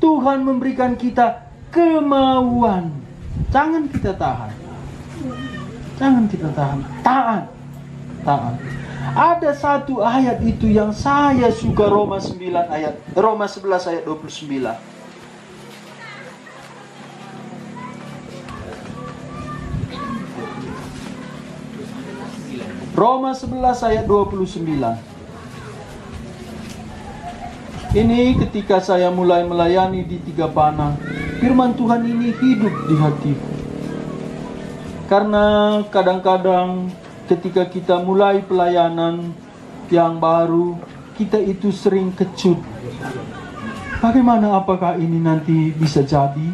Tuhan memberikan kita kemauan. Jangan kita tahan, jangan kita tahan, taat. Ada satu ayat itu yang saya suka, Roma 11 ayat 29. Roma 11 ayat 29. Ini ketika saya mulai melayani di Tiga Panah, firman Tuhan ini hidup di hatiku. Karena kadang-kadang ketika kita mulai pelayanan yang baru, kita itu sering kecut. Bagaimana, apakah ini nanti bisa jadi?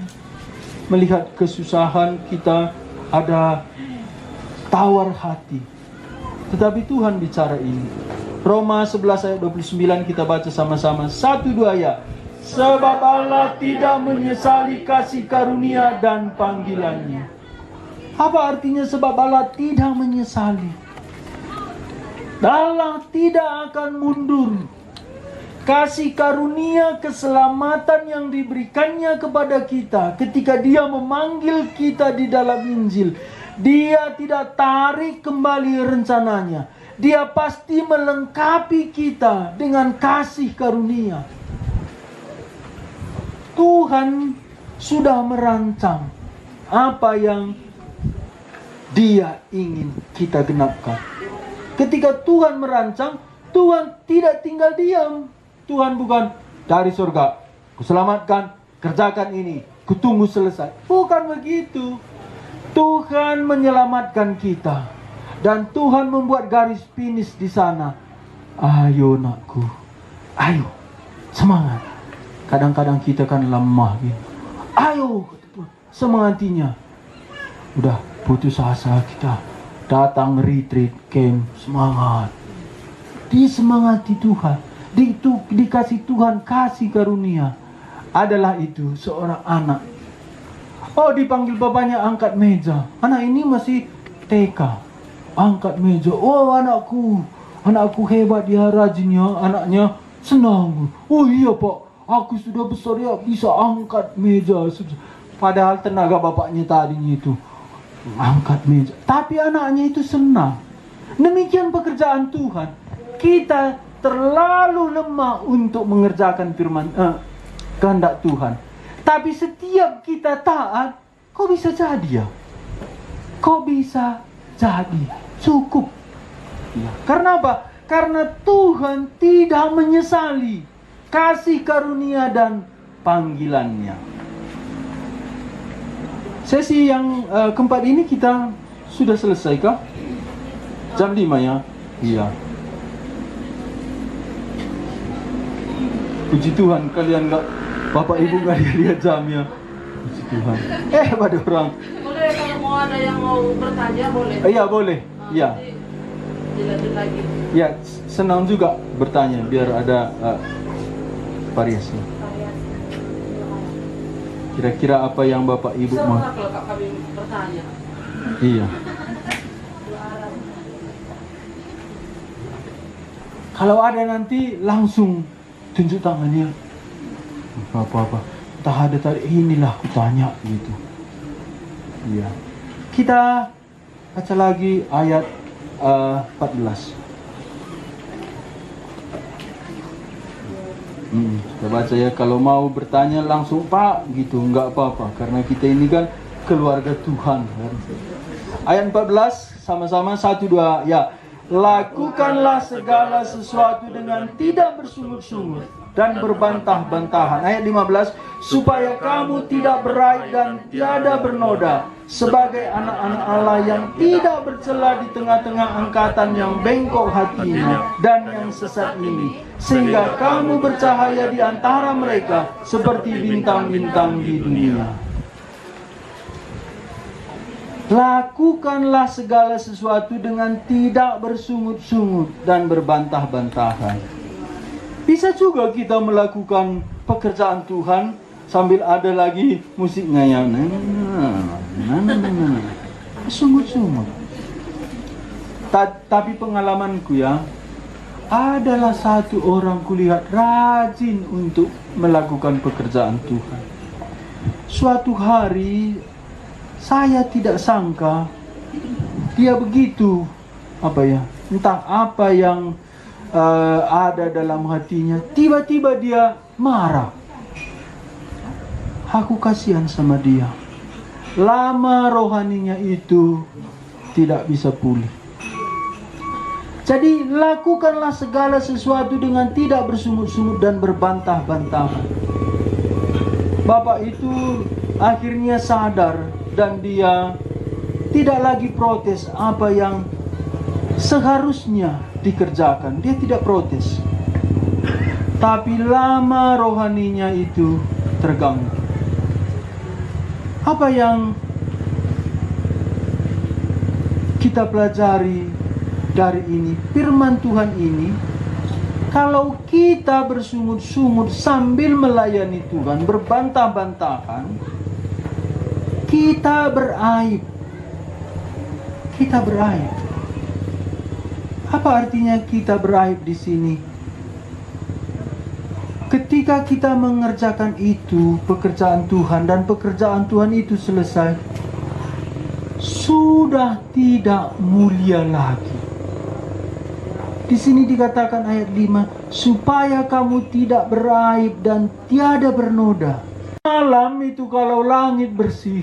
Melihat kesusahan kita, ada tawar hati. Tetapi Tuhan bicara ini. Roma 11 ayat 29 kita baca sama-sama. 1, 2 ya. Sebab Allah tidak menyesali kasih karunia dan panggilannya. Apa artinya sebab Allah tidak menyesali? Allah tidak akan mundur. Kasih karunia keselamatan yang diberikannya kepada kita ketika Dia memanggil kita di dalam Injil, Dia tidak tarik kembali rencananya. Dia pasti melengkapi kita dengan kasih karunia. Tuhan sudah merancang apa yang Dia ingin kita genapkan. Ketika Tuhan merancang, Tuhan tidak tinggal diam. Tuhan bukan dari surga, kuselamatkan, kerjakan ini, kutunggu selesai. Bukan begitu. Tuhan menyelamatkan kita, dan Tuhan membuat garis finish di sana. Ayo nakku, ayo, semangat. Kadang-kadang kita kan lemah gitu. Ayo, semangatinya. Udah putus asa kita, datang retreat camp, semangat. Disemangati Tuhan, dikasih Tuhan kasih karunia. Adalah itu seorang anak. Oh, dipanggil bapaknya angkat meja. Anak ini masih TK, angkat meja. Oh, anakku hebat, dia rajinnya, anaknya senang. Oh iya Pak, aku sudah besar ya, bisa angkat meja. Padahal tenaga bapaknya tadinya itu angkat meja, tapi anaknya itu senang. Demikian pekerjaan Tuhan. Kita terlalu lemah untuk mengerjakan firman kehendak Tuhan. Tapi setiap kita taat, kok bisa jadi ya? Kok bisa jadi? Cukup. Ya. Karena apa? Karena Tuhan tidak menyesali kasih karunia dan panggilannya. Sesi yang keempat ini kita sudah selesai kah? Jam 5 ya? Iya. Puji Tuhan, kalian enggak, Bapak Ibu enggak lihat jamnya. Puji Tuhan. Pada orang. Boleh kalau mau ada yang mau bertanya boleh. Iya, boleh. Iya. Dilanjut lagi. Ya, senang juga bertanya biar ada variasi. Kira-kira apa yang Bapak Ibu mau? Kalau kami bertanya. Iya. Kalau ada nanti langsung tunjuk tangannya. Apa-apa. Tak ada tadi, inilah aku tanya gitu. Iya. Kita baca lagi ayat 14. Kita baca ya, kalau mau bertanya langsung Pak gitu, nggak apa-apa karena kita ini kan keluarga Tuhan kan. Ayat 14 sama-sama 1 2 ya. Lakukanlah segala sesuatu dengan tidak bersungut-sungut dan berbantah-bantahan. Ayat 15, supaya kamu tidak beraib dan tiada bernoda sebagai anak-anak Allah yang tidak bercela di tengah-tengah angkatan yang bengkok hatinya dan yang sesat ini, sehingga kamu bercahaya di antara mereka seperti bintang-bintang di dunia. Lakukanlah segala sesuatu dengan tidak bersungut-sungut dan berbantah-bantahan. Bisa juga kita melakukan pekerjaan Tuhan sambil ada lagi musiknya yang sungut-sungut. Tapi pengalamanku ya, adalah satu orang kulihat rajin untuk melakukan pekerjaan Tuhan. Suatu hari saya tidak sangka dia begitu entah apa yang ada dalam hatinya, tiba-tiba dia marah. Aku kasihan sama dia. Lama rohaninya itu tidak bisa pulih. Jadi lakukanlah segala sesuatu dengan tidak bersungut-sungut dan berbantah-bantahan. Bapak itu akhirnya sadar dan dia tidak lagi protes apa yang seharusnya dikerjakan. Dia tidak protes. Tapi lama rohaninya itu terganggu. Apa yang kita pelajari dari ini, firman Tuhan ini, kalau kita bersungut-sungut sambil melayani Tuhan, berbantah-bantahan, kita beraib. Kita beraib. Apa artinya kita beraib di sini? Ketika kita mengerjakan itu, pekerjaan Tuhan, dan pekerjaan Tuhan itu selesai, sudah tidak mulia lagi. Di sini dikatakan ayat 5, supaya kamu tidak beraib dan tiada bernoda. Malam itu kalau langit bersih,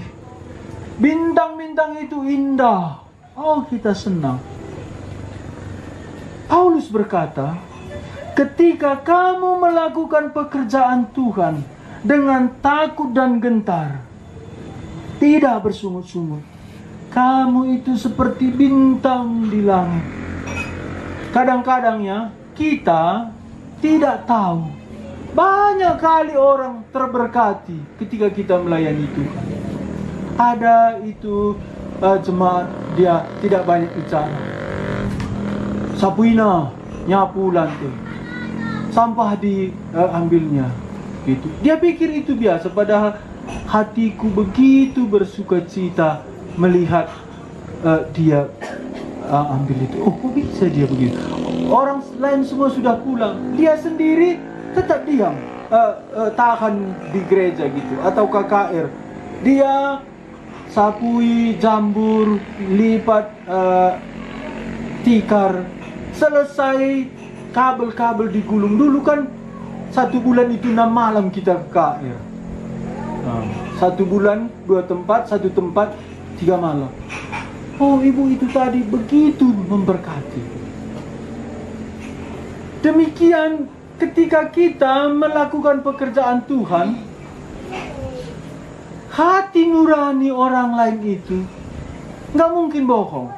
bintang-bintang itu indah, oh kita senang. Paulus berkata, ketika kamu melakukan pekerjaan Tuhan dengan takut dan gentar, tidak bersungut-sungut, kamu itu seperti bintang di langit. Kadang-kadang ya, kita tidak tahu. Banyak kali orang terberkati ketika kita melayani Tuhan. Ada itu jemaat, dia tidak banyak bicara. Sapuina, nyapu lantai, sampah diambilnya, gitu. Dia pikir itu biasa, padahal hatiku begitu bersukacita melihat dia ambil itu. Oh, kok bisa dia begitu? Orang lain semua sudah pulang, dia sendiri tetap diam, tahan di gereja gitu, atau KKR. Dia sapui, jambur, lipat tikar, selesai kabel-kabel digulung. Dulu kan 1 bulan itu 6 malam kita ke KKR. 1 bulan 2 tempat, 1 tempat 3 malam. Oh, ibu itu tadi begitu memberkati. Demikian ketika kita melakukan pekerjaan Tuhan, hati nurani orang lain itu nggak mungkin bohong.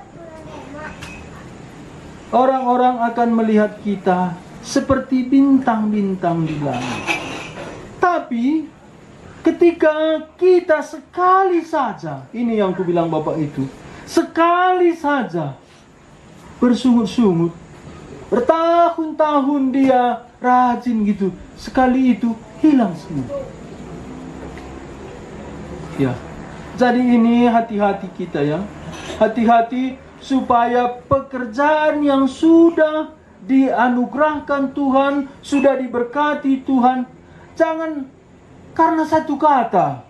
Orang-orang akan melihat kita seperti bintang-bintang di langit. Tapi ketika kita sekali saja, ini yang kubilang Bapak itu, sekali saja bersungut-sungut, bertahun-tahun dia rajin gitu, sekali itu hilang semua. Ya, jadi ini hati-hati kita ya, hati-hati supaya pekerjaan yang sudah dianugerahkan Tuhan, sudah diberkati Tuhan, jangan karena satu kata,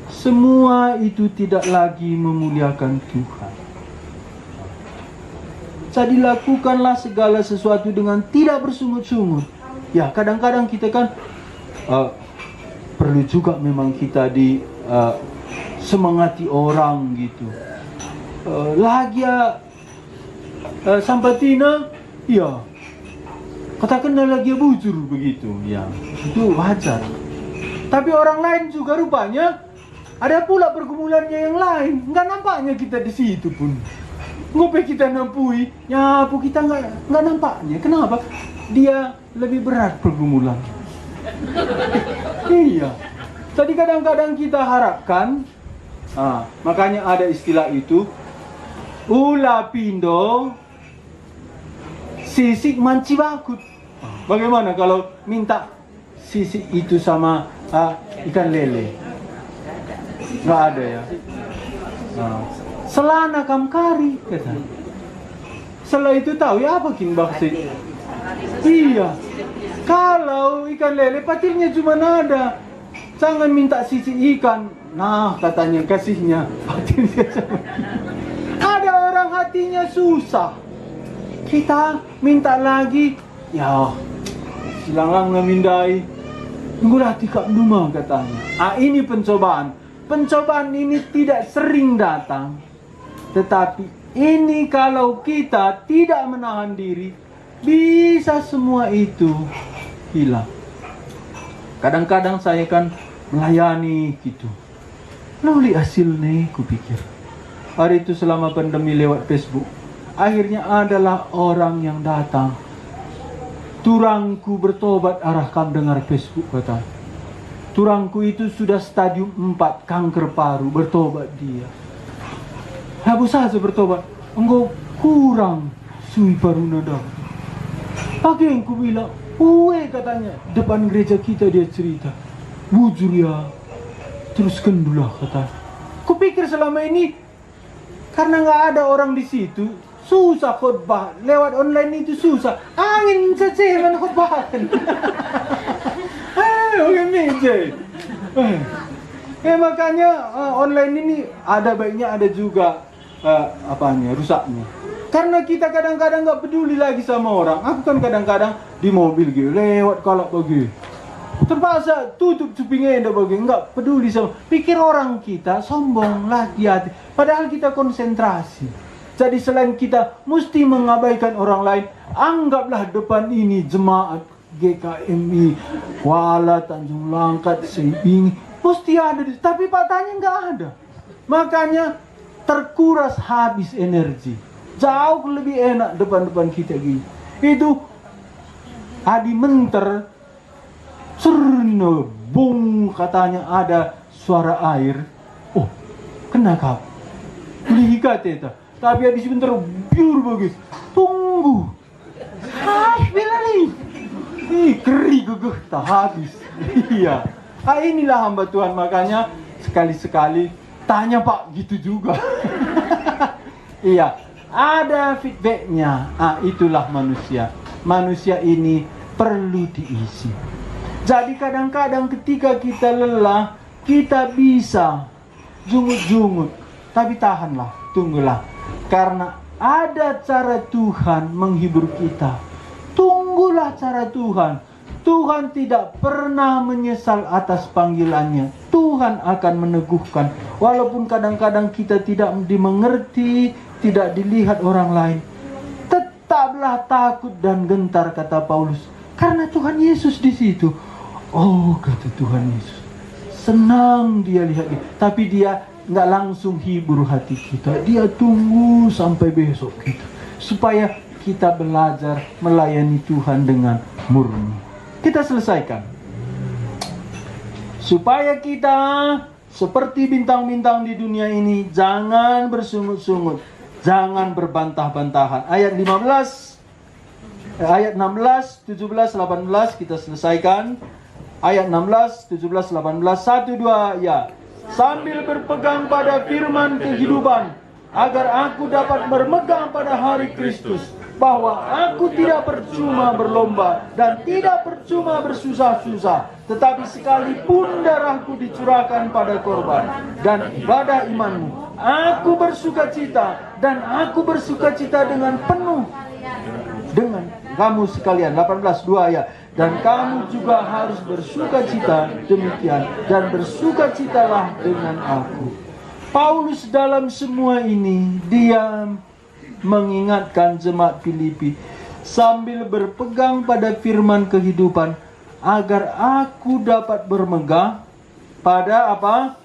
semua itu tidak lagi memuliakan Tuhan. Jadi lakukanlah segala sesuatu dengan tidak bersungut-sungut Ya, kadang-kadang kita kan perlu juga memang kita di semangati orang gitu. Lagi ya Sampatina, ya katakanlah lagi bujur begitu, ya itu wajar. Tapi orang lain juga rupanya ada pula pergumulannya yang lain, nggak nampaknya kita di situ pun. Ngopi kita nampui, nyapu kita nggak nampaknya. Kenapa? Dia lebih berat pergumulan. Iya. Jadi kadang-kadang kita harapkan, makanya ada istilah itu, ula pindo, sisik manci bakut. Bagaimana kalau minta sisik itu sama ikan lele? Nggak ada ya. Selana kamkari kata. Setelah itu tahu ya apa king baksit. Iya. Kalau ikan lele patilnya cuma ada. Jangan minta sisi ikan. Nah katanya kasihnya patilnya sama. Ada orang hatinya susah. Kita minta lagi. Ya silang ngamindai. Ngulah tikap duma katanya. Ini pencobaan. Pencobaan ini tidak sering datang. Tetapi ini kalau kita tidak menahan diri, bisa semua itu hilang. Kadang-kadang saya kan melayani gitu. Lalu hasilnya kupikir. Hari itu selama pandemi lewat Facebook, akhirnya adalah orang yang datang. Turangku bertobat arah kam dengar Facebook kata. Turangku itu sudah stadium 4 kanker paru, bertobat dia. Habu saja bertobat, engkau kurang sui paruna dah. Pagi yang ku bilang, katanya, depan gereja kita dia cerita. Bujur ya, teruskan dulu kata. Kupikir selama ini, karena nggak ada orang di situ, susah khotbah. Lewat online itu susah. Angin saja mana khotbahan. Makanya online ini ada baiknya, ada juga rusaknya. Karena kita kadang-kadang nggak peduli lagi sama orang. Aku kan kadang-kadang di mobil gitu lewat kalau pergi, terpaksa tutup cupingnya dah bagi, nggak peduli sama. Pikir orang kita sombong lah hati. Padahal kita konsentrasi. Jadi selain kita mesti mengabaikan orang lain, anggaplah depan ini jemaat GKMI Kuala Tanjung Langkat Seibing mesti ada, tapi patahnya nggak ada. Makanya terkuras habis energi. Jauh lebih enak depan-depan kita gini. Itu adi menter cerno bung katanya ada suara air. Oh, kena kau. Lihat itu. Tapi adi sebentar biur bagus. Tunggu. Bila nih. Keri gugah tak habis. Iya. Inilah hamba Tuhan, makanya sekali-sekali tanya Pak gitu juga. Iya, ada feedbacknya. Itulah manusia. Manusia ini perlu diisi. Jadi kadang-kadang ketika kita lelah, kita bisa jungut-jungut. Tapi tahanlah, tunggulah. Karena ada cara Tuhan menghibur kita. Tunggulah cara Tuhan. Tuhan tidak pernah menyesal atas panggilannya. Tuhan akan meneguhkan. Walaupun kadang-kadang kita tidak dimengerti, tidak dilihat orang lain. Tetaplah takut dan gentar, kata Paulus. Karena Tuhan Yesus di situ. Oh, kata Tuhan Yesus. Senang dia lihat dia. Tapi dia nggak langsung hibur hati kita. Dia tunggu sampai besok gitu. Supaya kita belajar melayani Tuhan dengan murni. Kita selesaikan. Supaya kita seperti bintang-bintang di dunia ini, jangan bersungut-sungut, jangan berbantah-bantahan. Ayat 15, ayat 16, 17, 18 kita selesaikan. Ayat 16, 17, 18, 1, 2, ya. Sambil berpegang pada firman kehidupan, agar aku dapat bermegang pada hari Kristus, bahwa aku tidak percuma berlomba dan tidak percuma bersusah-susah, tetapi sekalipun darahku dicurahkan pada korban dan ibadah imanmu, aku bersukacita dan aku bersukacita dengan penuh dengan kamu sekalian. 18:2 ya. dan kamu juga harus bersukacita demikian, dan bersukacitalah dengan aku. Paulus dalam semua ini dia mengingatkan jemaat Filipi sambil berpegang pada firman kehidupan, agar aku dapat bermegah pada apa?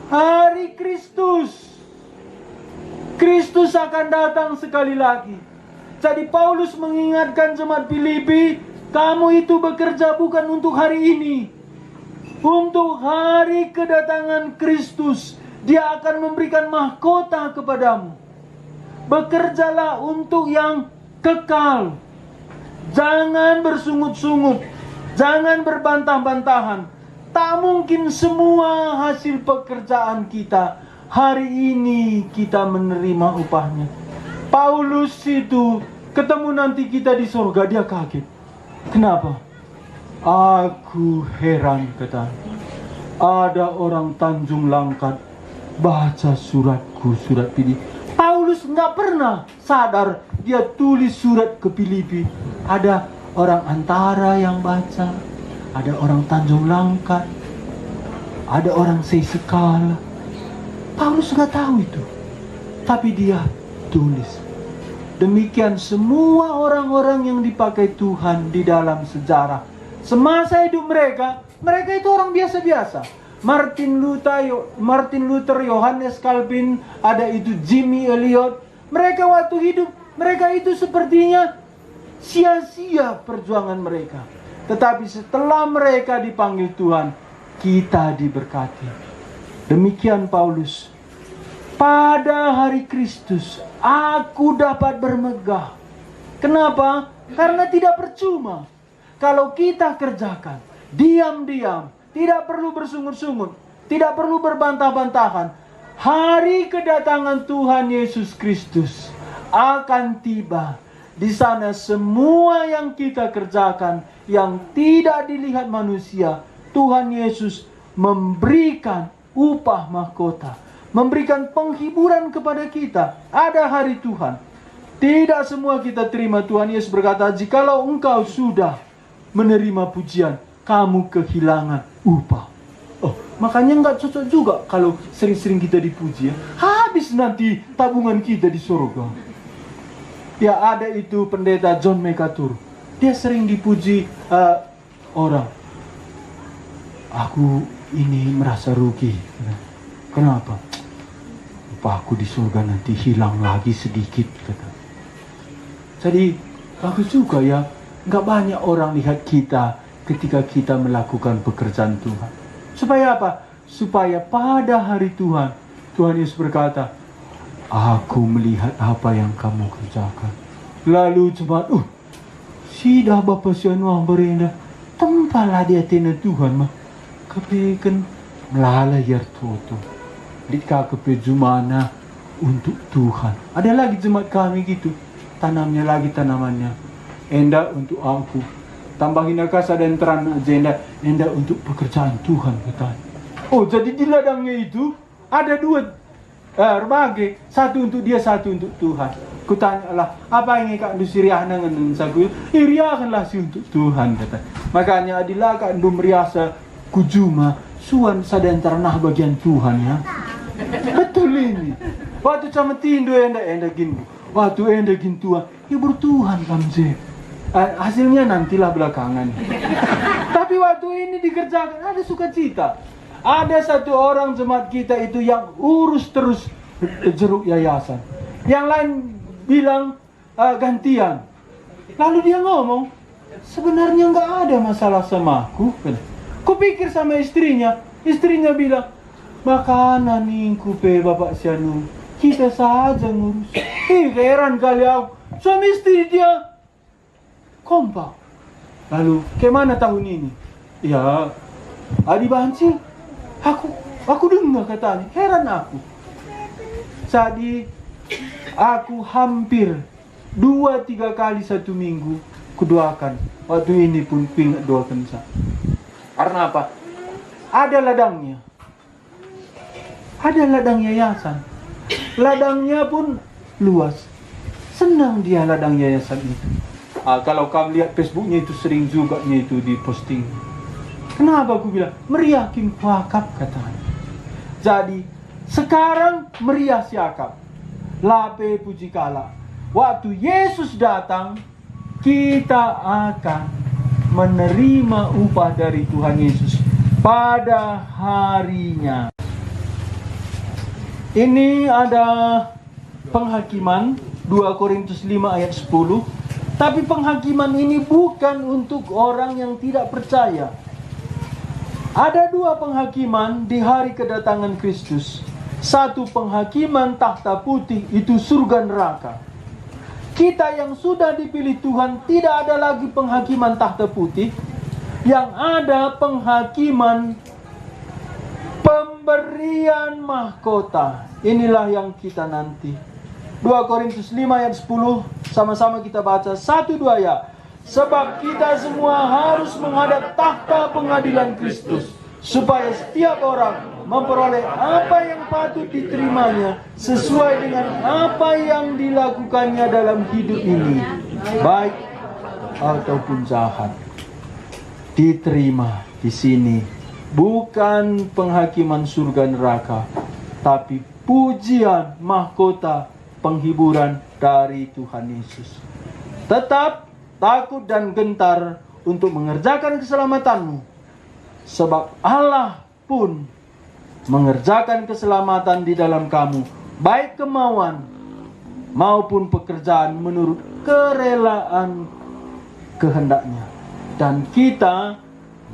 Hari Kristus. Kristus akan datang sekali lagi. Jadi Paulus mengingatkan jemaat Filipi, kamu itu bekerja bukan untuk hari ini, untuk hari kedatangan Kristus. Dia akan memberikan mahkota kepadamu. Bekerjalah untuk yang kekal. Jangan bersungut-sungut, jangan berbantah-bantahan. Tak mungkin semua hasil pekerjaan kita hari ini kita menerima upahnya. Paulus itu ketemu nanti kita di surga, dia kaget. Kenapa? Aku heran, katanya. Ada orang Tanjung Langkat baca suratku, surat Filipi. Paulus nggak pernah sadar dia tulis surat ke Filipi. Ada orang Antara yang baca, ada orang Tanjung Langkat, ada orang Sesekala. Paulus nggak tahu itu, tapi dia tulis. Demikian semua orang-orang yang dipakai Tuhan di dalam sejarah. Semasa hidup mereka itu orang biasa-biasa. Martin Luther, Yohanes Calvin, ada itu Jimmy Elliot. Mereka waktu hidup, mereka itu sepertinya sia-sia perjuangan mereka. Tetapi setelah mereka dipanggil Tuhan, kita diberkati. Demikian Paulus. Pada hari Kristus, aku dapat bermegah. Kenapa? Karena tidak percuma. Kalau kita kerjakan, diam-diam, tidak perlu bersungut-sungut, tidak perlu berbantah-bantahan. Hari kedatangan Tuhan Yesus Kristus akan tiba. Di sana semua yang kita kerjakan, yang tidak dilihat manusia, Tuhan Yesus memberikan upah mahkota, memberikan penghiburan kepada kita. Ada hari Tuhan. Tidak semua kita terima. Tuhan Yesus berkata, jikalau engkau sudah menerima pujian, kamu kehilangan upah. Oh, makanya nggak cocok juga kalau sering-sering kita dipuji ya. Habis nanti tabungan kita di surga. Ya, ada itu pendeta John MacArthur. Dia sering dipuji orang. Aku ini merasa rugi. Kenapa? Upahku di surga nanti hilang lagi sedikit, kata. Jadi bagus juga ya. Nggak banyak orang lihat kita ketika kita melakukan pekerjaan Tuhan. Supaya apa? Supaya pada hari Tuhan, Tuhan Yesus berkata, aku melihat apa yang kamu kerjakan. Lalu jemaat, sidah Bapak Sianuah berindah, tempalah dia tina Tuhan mah. Kepekan melala yar toto. Dika kepejumana untuk Tuhan. Ada lagi jemaat kami gitu, tanamnya lagi tanamannya. Enda untuk aku, tambahin kasa dan terang agenda, enda untuk pekerjaan Tuhan, katanya. Oh, jadi di ladangnya itu ada dua berbagai, satu untuk dia, satu untuk Tuhan. Kutanyalah, apa yang kak dusiriah dengan sagu? Iriakanlah si untuk Tuhan, kata. Makanya adilah kak meriasa kujuma suan sadan ternah bagian Tuhan ya. Betul ini. Waktu sama tindo enda gin, waktu enda gin Tuhan, ya bertuhan kamje. Hasilnya nantilah belakangan. Tapi waktu ini dikerjakan ada sukacita. Ada satu orang jemaat kita itu yang urus terus jeruk yayasan. Yang lain bilang gantian. Lalu dia ngomong, sebenarnya nggak ada masalah sama aku. Kupikir sama istrinya bilang, makanan nih kupe Bapak Sianu, kita saja ngurus. Heran kali aku. Suami istri dia kompak. Lalu, kemana tahun ini? Ya, Adi Banci. Aku dengar katanya. Heran aku. Jadi, aku hampir 2-3 kali satu minggu kudoakan. Waktu ini pun pingat doakan saya. Karena apa? Ada ladangnya. Ada ladang yayasan. Ladangnya pun luas. Senang dia ladang yayasan itu. Kalau kamu lihat Facebooknya itu sering juga itu diposting. Kenapa aku bilang? Meriah kin wakaf katanya. Jadi sekarang meriah siakap. Lape puji kala. Waktu Yesus datang, kita akan menerima upah dari Tuhan Yesus pada harinya. Ini ada penghakiman 2 Korintus 5 ayat 10. Tapi penghakiman ini bukan untuk orang yang tidak percaya. Ada 2 penghakiman di hari kedatangan Kristus. Satu penghakiman takhta putih, itu surga neraka. Kita yang sudah dipilih Tuhan, tidak ada lagi penghakiman takhta putih. Yang ada penghakiman pemberian mahkota. Inilah yang kita nanti. 2 Korintus 5 ayat 10. Sama-sama kita baca 1-2 ya. Sebab kita semua harus menghadap takhta pengadilan Kristus, supaya setiap orang memperoleh apa yang patut diterimanya sesuai dengan apa yang dilakukannya dalam hidup ini, baik ataupun jahat. Diterima di sini bukan penghakiman surga neraka, tapi pujian, mahkota, penghiburan dari Tuhan Yesus. Tetap takut dan gentar untuk mengerjakan keselamatanmu, sebab Allah pun mengerjakan keselamatan di dalam kamu, baik kemauan maupun pekerjaan menurut kerelaan kehendaknya. Dan kita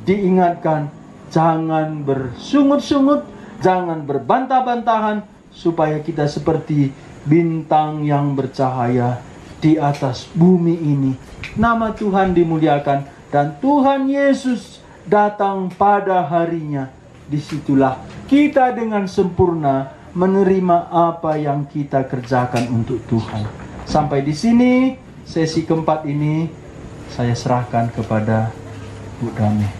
diingatkan jangan bersungut-sungut, jangan berbantah-bantahan, supaya kita seperti bintang yang bercahaya di atas bumi ini. Nama Tuhan dimuliakan dan Tuhan Yesus datang pada harinya. Disitulah kita dengan sempurna menerima apa yang kita kerjakan untuk Tuhan. Sampai di sini sesi keempat ini saya serahkan kepada Bu Dami.